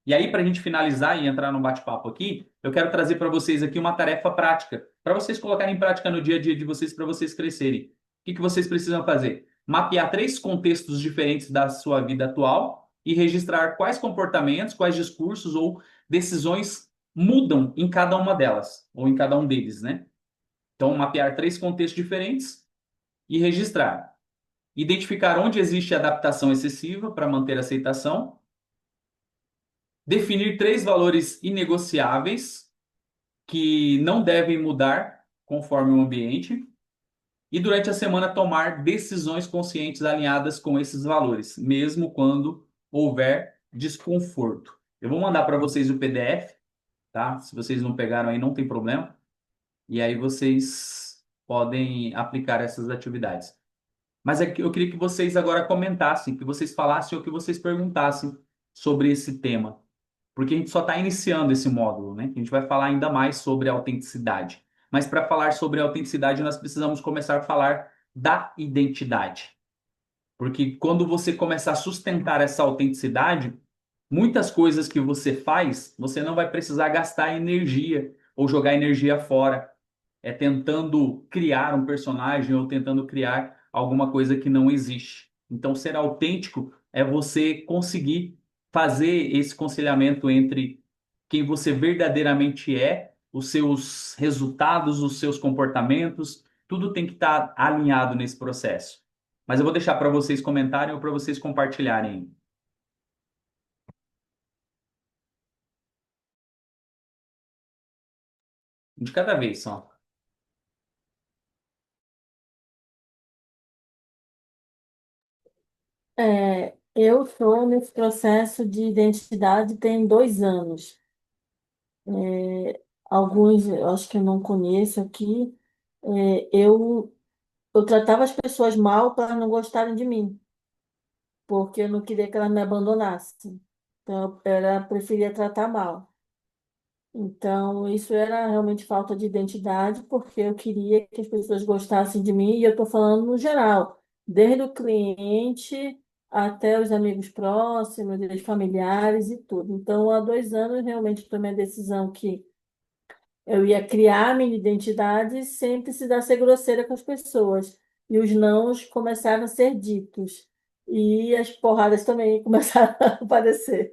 E aí, para a gente finalizar e entrar no bate-papo aqui, eu quero trazer para vocês aqui uma tarefa prática, para vocês colocarem em prática no dia a dia de vocês, para vocês crescerem. O que que vocês precisam fazer? Mapear 3 contextos diferentes da sua vida atual e registrar quais comportamentos, quais discursos ou decisões mudam em cada uma delas, ou em cada um deles, né? Então, mapear 3 contextos diferentes e registrar. Identificar onde existe adaptação excessiva para manter a aceitação. Definir 3 valores inegociáveis que não devem mudar conforme o ambiente. E durante a semana tomar decisões conscientes alinhadas com esses valores, mesmo quando houver desconforto. Eu vou mandar para vocês o PDF, tá? Se vocês não pegaram aí, não tem problema. E aí vocês podem aplicar essas atividades. Mas é que eu queria que vocês agora comentassem, que vocês falassem ou que vocês perguntassem sobre esse tema. Porque a gente só está iniciando esse módulo, né? A gente vai falar ainda mais sobre autenticidade. Mas para falar sobre autenticidade, nós precisamos começar a falar da identidade. Porque quando você começar a sustentar essa autenticidade, muitas coisas que você faz, você não vai precisar gastar energia ou jogar energia fora. É tentando criar um personagem ou tentando criar alguma coisa que não existe. Então, ser autêntico é você conseguir fazer esse conciliamento entre quem você verdadeiramente é, os seus resultados, os seus comportamentos, tudo tem que estar alinhado nesse processo. Mas eu vou deixar para vocês comentarem ou para vocês compartilharem. De cada vez só. Eu estou nesse processo de identidade tem 2 anos. Alguns, eu acho que eu não conheço aqui. Eu tratava as pessoas mal para não gostarem de mim, porque eu não queria que elas me abandonassem. Então, preferia tratar mal. Então, isso era realmente falta de identidade, porque eu queria que as pessoas gostassem de mim, e eu estou falando no geral, desde o cliente até os amigos próximos, os familiares e tudo. Então, há 2 anos, realmente tomei a decisão que eu ia criar minha identidade sem precisar ser grosseira com as pessoas. E os nãos começaram a ser ditos. E as porradas também começaram a aparecer.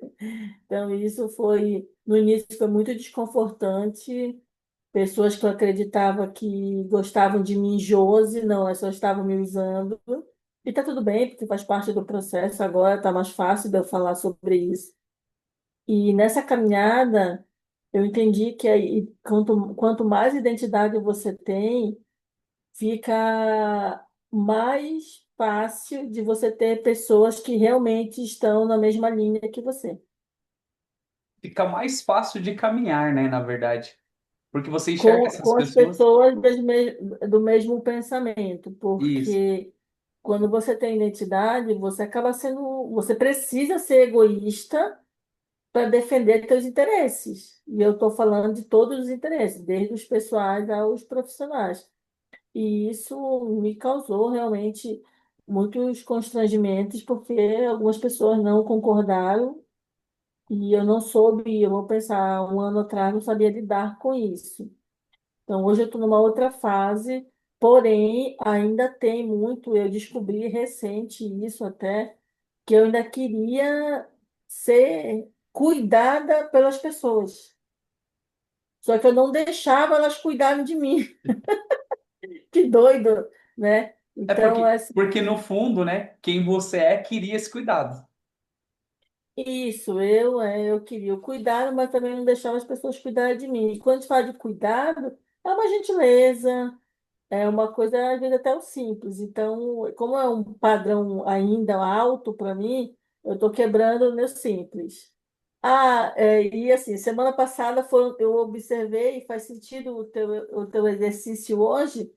Então, isso foi, no início, foi muito desconfortante. Pessoas que eu acreditava que gostavam de mim, Josi, não, elas só estavam me usando. E tá tudo bem, porque faz parte do processo, agora tá mais fácil de eu falar sobre isso. E nessa caminhada, eu entendi que aí, quanto mais identidade você tem, fica mais fácil de você ter pessoas que realmente estão na mesma linha que você. Fica mais fácil de caminhar, né, na verdade. Porque você enxerga essas Com as pessoas. pessoas do mesmo pensamento, Isso. porque quando você tem identidade, você acaba sendo, você precisa ser egoísta para defender seus interesses. E eu estou falando de todos os interesses, desde os pessoais aos profissionais. E isso me causou realmente muitos constrangimentos, porque algumas pessoas não concordaram e eu não soube, eu vou pensar, 1 ano atrás, não sabia lidar com isso. Então, hoje eu estou numa outra fase, porém, ainda tem muito, eu descobri recente isso até, que eu ainda queria ser cuidada pelas pessoas. Só que eu não deixava elas cuidarem de mim. Que doido, né? É Então, porque no fundo, né, quem você é queria esse cuidado. isso, eu queria o cuidado, mas também não deixava as pessoas cuidarem de mim. E quando a gente fala de cuidado, é uma gentileza, é uma coisa, às vezes, até o simples. Então, como é um padrão ainda alto para mim, eu estou quebrando o meu simples. E assim, semana passada eu observei, e faz sentido o teu exercício hoje,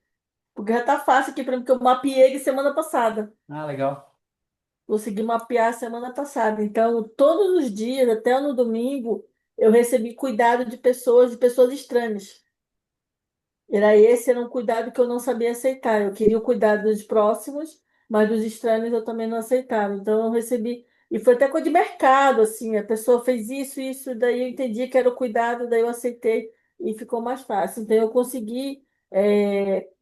porque já está fácil aqui para mim, porque eu mapeei ele semana passada. Ah, legal. Consegui mapear semana passada. Então, todos os dias, até no domingo, eu recebi cuidado de pessoas estranhas. Era um cuidado que eu não sabia aceitar. Eu queria o cuidado dos próximos, mas dos estranhos eu também não aceitava. Então eu recebi, e foi até coisa de mercado, assim, a pessoa fez isso, daí eu entendi que era o cuidado, daí eu aceitei e ficou mais fácil. Então eu consegui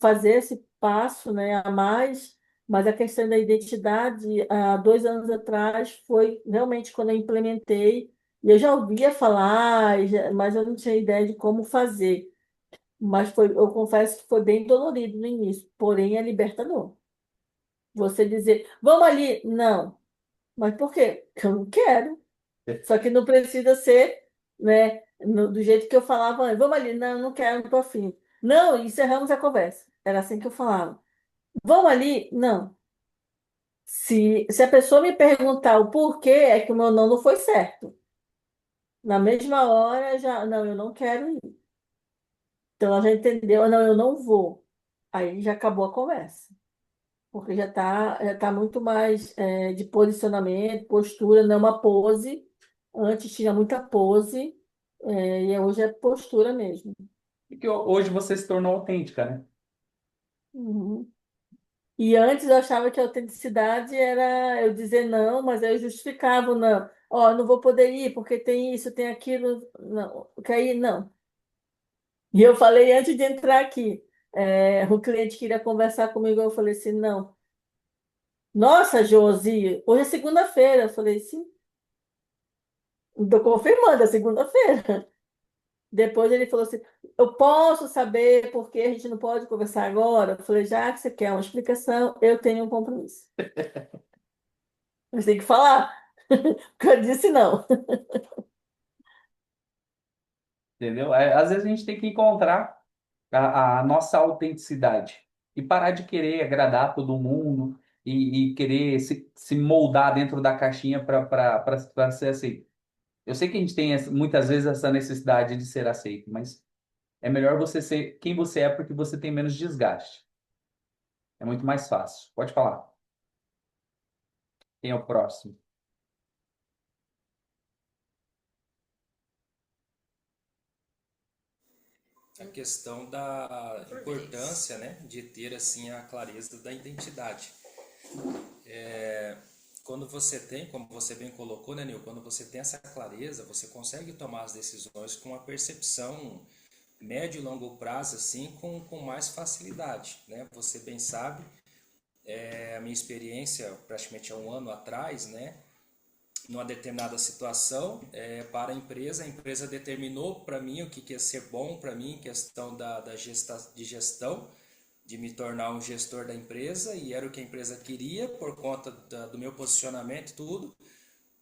fazer esse passo, né, a mais, mas a questão da identidade, há 2 anos atrás, foi realmente quando eu implementei, e eu já ouvia falar, mas eu não tinha ideia de como fazer. Mas eu confesso que foi bem dolorido no início, porém é libertador. Você dizer, vamos ali, não. Mas por quê? Porque eu não quero. Só que não precisa ser, né, do jeito que eu falava antes. Vamos ali, não, não quero, não estou afim. Não, encerramos a conversa. Era assim que eu falava. Vamos ali? Não. Se a pessoa me perguntar o porquê, é que o meu não foi certo. Na mesma hora, já, não, eu não quero ir. Então ela já entendeu, não, eu não vou. Aí já acabou a conversa. Porque já tá muito mais de posicionamento, postura, não é uma pose. Antes tinha muita pose, e hoje é postura mesmo. Porque hoje você se tornou autêntica, né? Uhum. E antes eu achava que a autenticidade era eu dizer não, mas aí eu justificava o não. Ó, não vou poder ir porque tem isso, tem aquilo. Não, quer ir? Não. E eu falei antes de entrar aqui, o cliente queria conversar comigo, eu falei assim, não. Nossa, Josi, hoje é segunda-feira. Eu falei, sim, estou confirmando, é segunda-feira. Depois ele falou assim, eu posso saber por que a gente não pode conversar agora? Eu falei, já que você quer uma explicação, eu tenho um compromisso. Mas tem que falar, porque eu disse não. Entendeu? Às vezes a gente tem que encontrar a nossa autenticidade e parar de querer agradar todo mundo e querer se moldar dentro da caixinha para ser aceito. Eu sei que a gente tem muitas vezes essa necessidade de ser aceito, mas é melhor você ser quem você é porque você tem menos desgaste. É muito mais fácil. Pode falar. Quem é o próximo? A questão da importância, né, de ter assim a clareza da identidade. Quando você tem, como você bem colocou, né, Nil, quando você tem essa clareza, você consegue tomar as decisões com uma percepção médio e longo prazo, assim, com mais facilidade, né? Você bem sabe, a minha experiência praticamente há um ano atrás, né, numa determinada situação para a empresa determinou para mim o que ia ser bom para mim, questão de gestão, de me tornar um gestor da empresa, e era o que a empresa queria por conta do meu posicionamento e tudo,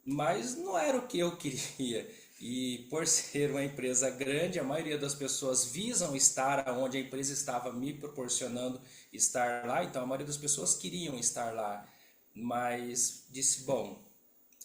mas não era o que eu queria. E por ser uma empresa grande, a maioria das pessoas visam estar onde a empresa estava me proporcionando estar lá, então a maioria das pessoas queriam estar lá, mas disse, bom,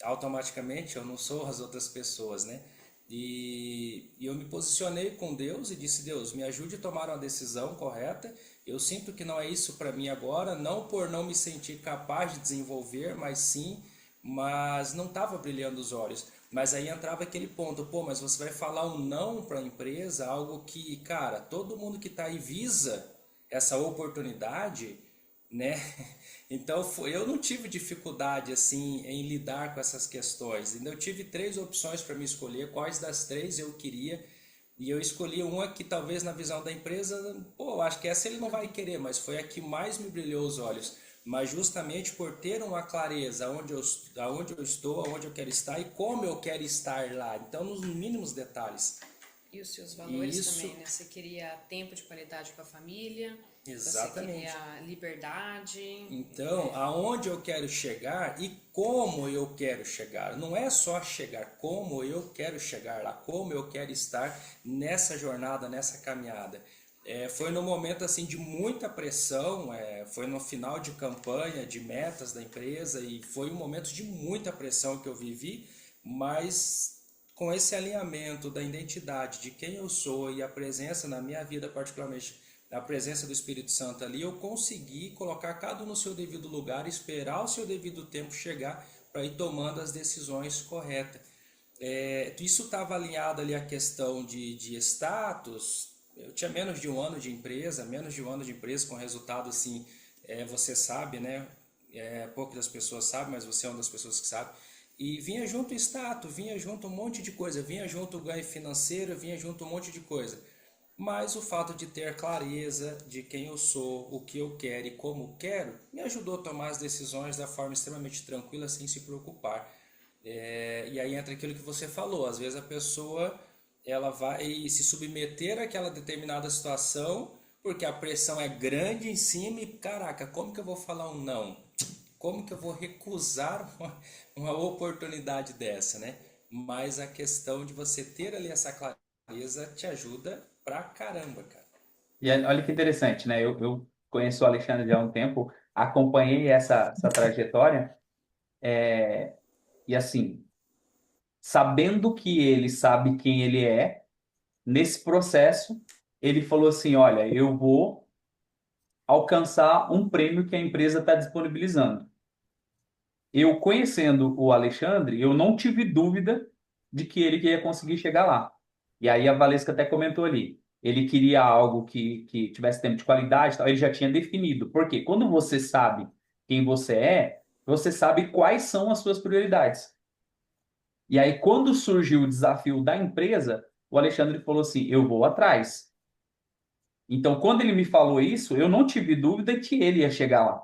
automaticamente eu não sou as outras pessoas, né? E eu me posicionei com Deus e disse, Deus, me ajude a tomar uma decisão correta. Eu sinto que não é isso para mim agora, não por não me sentir capaz de desenvolver, mas não estava brilhando os olhos. Mas aí entrava aquele ponto, pô, mas você vai falar um não para a empresa, algo que, cara, todo mundo que está aí visa essa oportunidade, né? Então eu não tive dificuldade assim em lidar com essas questões. Eu tive 3 opções para me escolher, quais das 3 eu queria, e eu escolhi uma que talvez na visão da empresa, pô, eu acho que essa ele não vai querer, mas foi a que mais me brilhou os olhos. Mas justamente por ter uma clareza aonde eu estou, aonde eu quero estar e como eu quero estar lá. Então, nos mínimos detalhes. E os seus valores também, né? Você queria tempo de qualidade com a família Exatamente. A liberdade. Então, aonde eu quero chegar e como eu quero chegar. Não é só chegar, como eu quero chegar lá, como eu quero estar nessa jornada, nessa caminhada. Foi num momento assim de muita pressão, foi no final de campanha, de metas da empresa, e foi um momento de muita pressão que eu vivi, mas com esse alinhamento da identidade de quem eu sou e a presença na minha vida, particularmente a presença do Espírito Santo ali, eu consegui colocar cada um no seu devido lugar, esperar o seu devido tempo chegar para ir tomando as decisões corretas. Isso estava alinhado ali à questão de status. Eu tinha menos de um ano de empresa, com resultado assim, você sabe, né? Poucas das pessoas sabem, mas você é uma das pessoas que sabe. E vinha junto o status, vinha junto um monte de coisa, vinha junto o ganho financeiro, vinha junto um monte de coisa. Mas o fato de ter clareza de quem eu sou, o que eu quero e como quero, me ajudou a tomar as decisões da forma extremamente tranquila, sem se preocupar. E aí entra aquilo que você falou, às vezes a pessoa ela vai se submeter àquela determinada situação, porque a pressão é grande em cima e, caraca, como que eu vou falar um não? Como que eu vou recusar uma oportunidade dessa, né? Mas a questão de você ter ali essa clareza te ajuda pra caramba, cara. E olha que interessante, né? Eu conheço o Alexandre já há um tempo, acompanhei essa trajetória, e assim, sabendo que ele sabe quem ele é, nesse processo, ele falou assim: olha, eu vou alcançar um prêmio que a empresa está disponibilizando. Eu conhecendo o Alexandre, eu não tive dúvida de que ele ia conseguir chegar lá. E aí a Valesca até comentou ali, ele queria algo que tivesse tempo de qualidade, e tal, ele já tinha definido. Porque quando você sabe quem você é, você sabe quais são as suas prioridades. E aí, quando surgiu o desafio da empresa, o Alexandre falou assim: eu vou atrás. Então, quando ele me falou isso, eu não tive dúvida que ele ia chegar lá,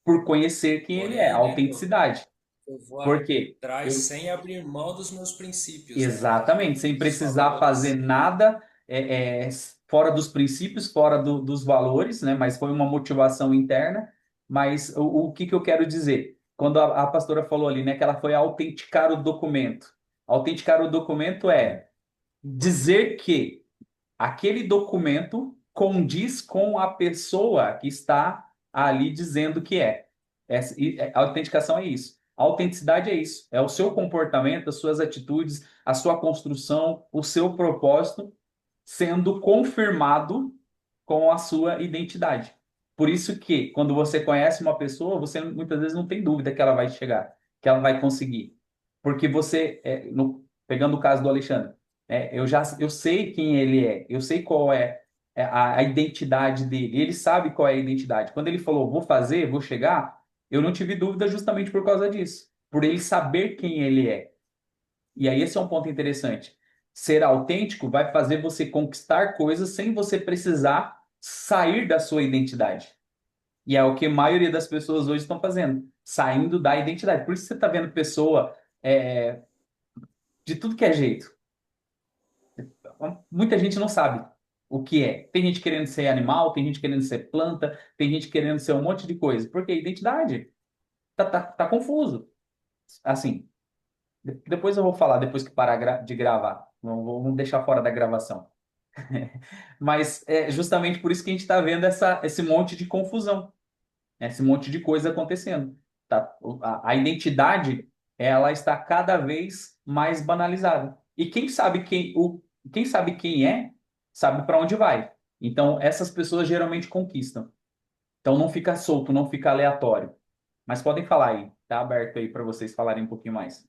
por conhecer quem ele é, a Porém, né, autenticidade. eu vou Porque atrás sem abrir mão dos meus princípios, né? exatamente, sem Dos precisar fazer valores. nada fora dos princípios, fora dos valores, né? Mas foi uma motivação interna. Mas o que eu quero dizer? Quando a pastora falou ali, né, que ela foi autenticar o documento. Autenticar o documento é dizer que aquele documento condiz com a pessoa que está ali dizendo que é. A autenticação é isso. A autenticidade é isso. É o seu comportamento, as suas atitudes, a sua construção, o seu propósito sendo confirmado com a sua identidade. Por isso que, quando você conhece uma pessoa, você muitas vezes não tem dúvida que ela vai chegar, que ela vai conseguir. Porque você, pegando o caso do Alexandre, eu sei quem ele é, eu sei qual é a identidade dele, ele sabe qual é a identidade. Quando ele falou, vou fazer, vou chegar, eu não tive dúvida justamente por causa disso, por ele saber quem ele é. E aí esse é um ponto interessante. Ser autêntico vai fazer você conquistar coisas sem você precisar sair da sua identidade. E é o que a maioria das pessoas hoje estão fazendo, saindo da identidade. Por isso você está vendo pessoa de tudo que é jeito. Muita gente não sabe o que é. Tem gente querendo ser animal, tem gente querendo ser planta, tem gente querendo ser um monte de coisa. Porque a identidade tá confuso. Assim, depois eu vou falar, depois que parar de gravar. Vamos deixar fora da gravação. Mas é justamente por isso que a gente está vendo esse monte de confusão, né? Esse monte de coisa acontecendo. Tá? A identidade, ela está cada vez mais banalizada. E quem sabe quem é, sabe para onde vai. Então, essas pessoas geralmente conquistam. Então, não fica solto, não fica aleatório. Mas podem falar aí. Tá aberto aí para vocês falarem um pouquinho mais.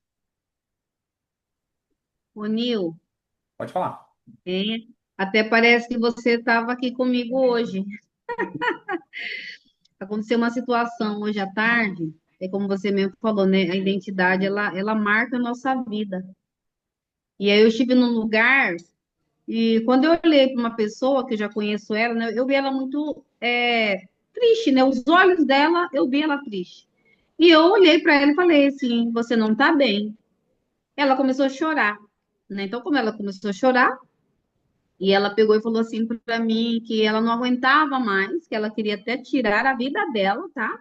Ô, Nil, Pode falar. até parece que você estava aqui comigo hoje. Aconteceu uma situação hoje à tarde, é como você mesmo falou, né? A identidade, ela marca a nossa vida. E aí eu estive num lugar, e quando eu olhei para uma pessoa, que eu já conheço ela, né? Eu vi ela muito triste, né? Os olhos dela, eu vi ela triste. E eu olhei para ela e falei assim, você não está bem. Ela começou a chorar, né? Então, como ela começou a chorar, E ela pegou e falou assim para mim que ela não aguentava mais, que ela queria até tirar a vida dela, tá?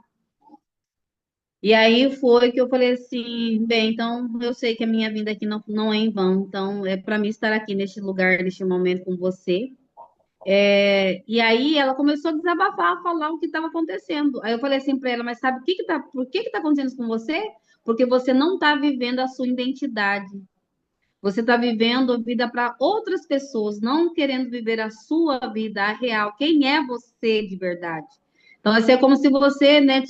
E aí foi que eu falei assim, bem, então eu sei que a minha vida aqui não é em vão, então é para mim estar aqui neste lugar, neste momento com você. E aí ela começou a desabafar, a falar o que estava acontecendo. Aí eu falei assim para ela, mas sabe por que que tá acontecendo isso com você? Porque você não está vivendo a sua identidade. Você está vivendo a vida para outras pessoas, não querendo viver a sua vida, a real. Quem é você de verdade? Então, assim, é como se você, né,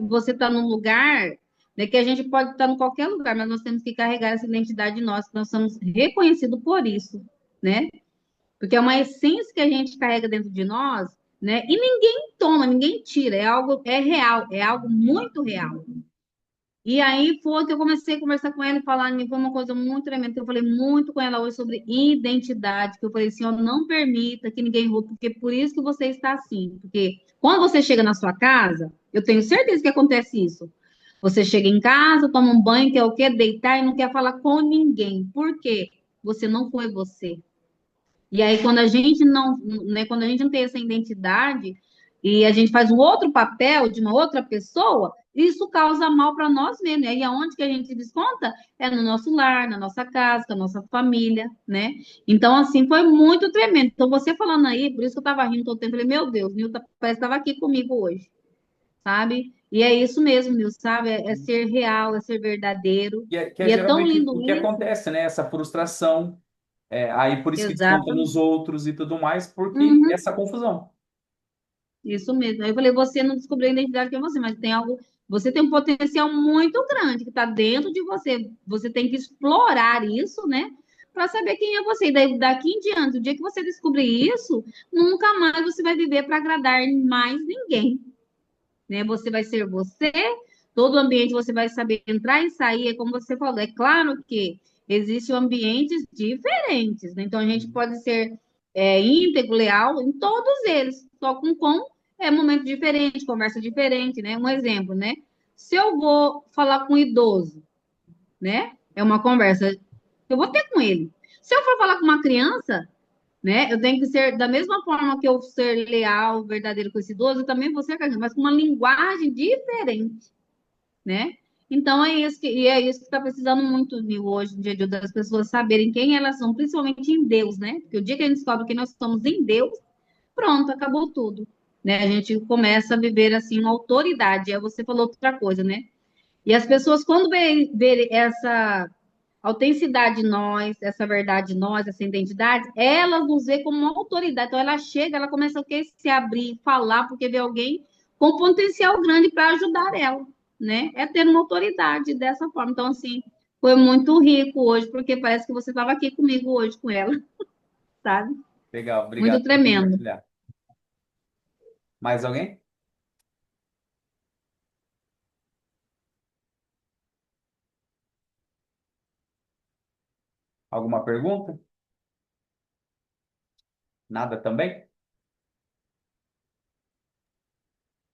você está num lugar, né, que a gente pode estar em qualquer lugar, mas nós temos que carregar essa identidade nossa, que nós somos reconhecidos por isso, né? Porque é uma essência que a gente carrega dentro de nós, né? E ninguém toma, ninguém tira, é real, é algo muito real. E aí foi que eu comecei a conversar com ela e falar, foi uma coisa muito tremenda, que eu falei muito com ela hoje sobre identidade, que eu falei assim, ó, não permita que ninguém roube, porque por isso que você está assim. Porque quando você chega na sua casa, eu tenho certeza que acontece isso. Você chega em casa, toma um banho, quer o quê? Deitar e não quer falar com ninguém. Por quê? Você não foi você. E aí, quando a gente não, né, quando a gente não tem essa identidade e a gente faz um outro papel de uma outra pessoa, isso causa mal para nós mesmos. E aí, aonde que a gente desconta? É no nosso lar, na nossa casa, com a nossa família, né? Então, assim, foi muito tremendo. Então, você falando aí, por isso que eu estava rindo todo o tempo, eu falei, meu Deus, Nilton parece que estava aqui comigo hoje, sabe? E é isso mesmo, Nilton, sabe? É ser real, é ser verdadeiro. Que é E é tão geralmente lindo o que isso. acontece, né? Essa frustração. Aí por isso que desconta nos Exatamente. outros e tudo mais, porque Uhum. essa confusão. Isso mesmo. Aí eu falei, você não descobriu a identidade que é você, mas tem algo, você tem um potencial muito grande que está dentro de você. Você tem que explorar isso, né? Para saber quem é você. E daí, daqui em diante, o dia que você descobrir isso, nunca mais você vai viver para agradar mais ninguém, né? Você vai ser você, todo ambiente você vai saber entrar e sair, é como você falou. É claro que existem ambientes diferentes, né? Então a gente pode ser íntegro, leal em todos eles, só com momento diferente, conversa diferente, né? Um exemplo, né? Se eu vou falar com um idoso, né? É uma conversa, eu vou ter com ele. Se eu for falar com uma criança, né? Eu tenho que ser da mesma forma que eu ser leal, verdadeiro com esse idoso, eu também vou ser com a gente, mas com uma linguagem diferente, né? Então é isso que está precisando muito hoje, no dia de hoje, das pessoas saberem quem elas são, principalmente em Deus, né? Porque o dia que a gente descobre que nós somos em Deus, pronto, acabou tudo, né? A gente começa a viver assim uma autoridade. Aí você falou outra coisa, né? E as pessoas, quando vê essa autenticidade em nós, essa verdade em nós, essa identidade, elas nos vê como uma autoridade. Então, ela chega, ela começa a querer se abrir, falar, porque vê alguém com potencial grande para ajudar ela, né? É ter uma autoridade dessa forma. Então, assim, foi muito rico hoje, porque parece que você estava aqui comigo hoje com ela, sabe? Legal, Muito obrigado por tremendo. compartilhar. Mais alguém? Alguma pergunta? Nada também?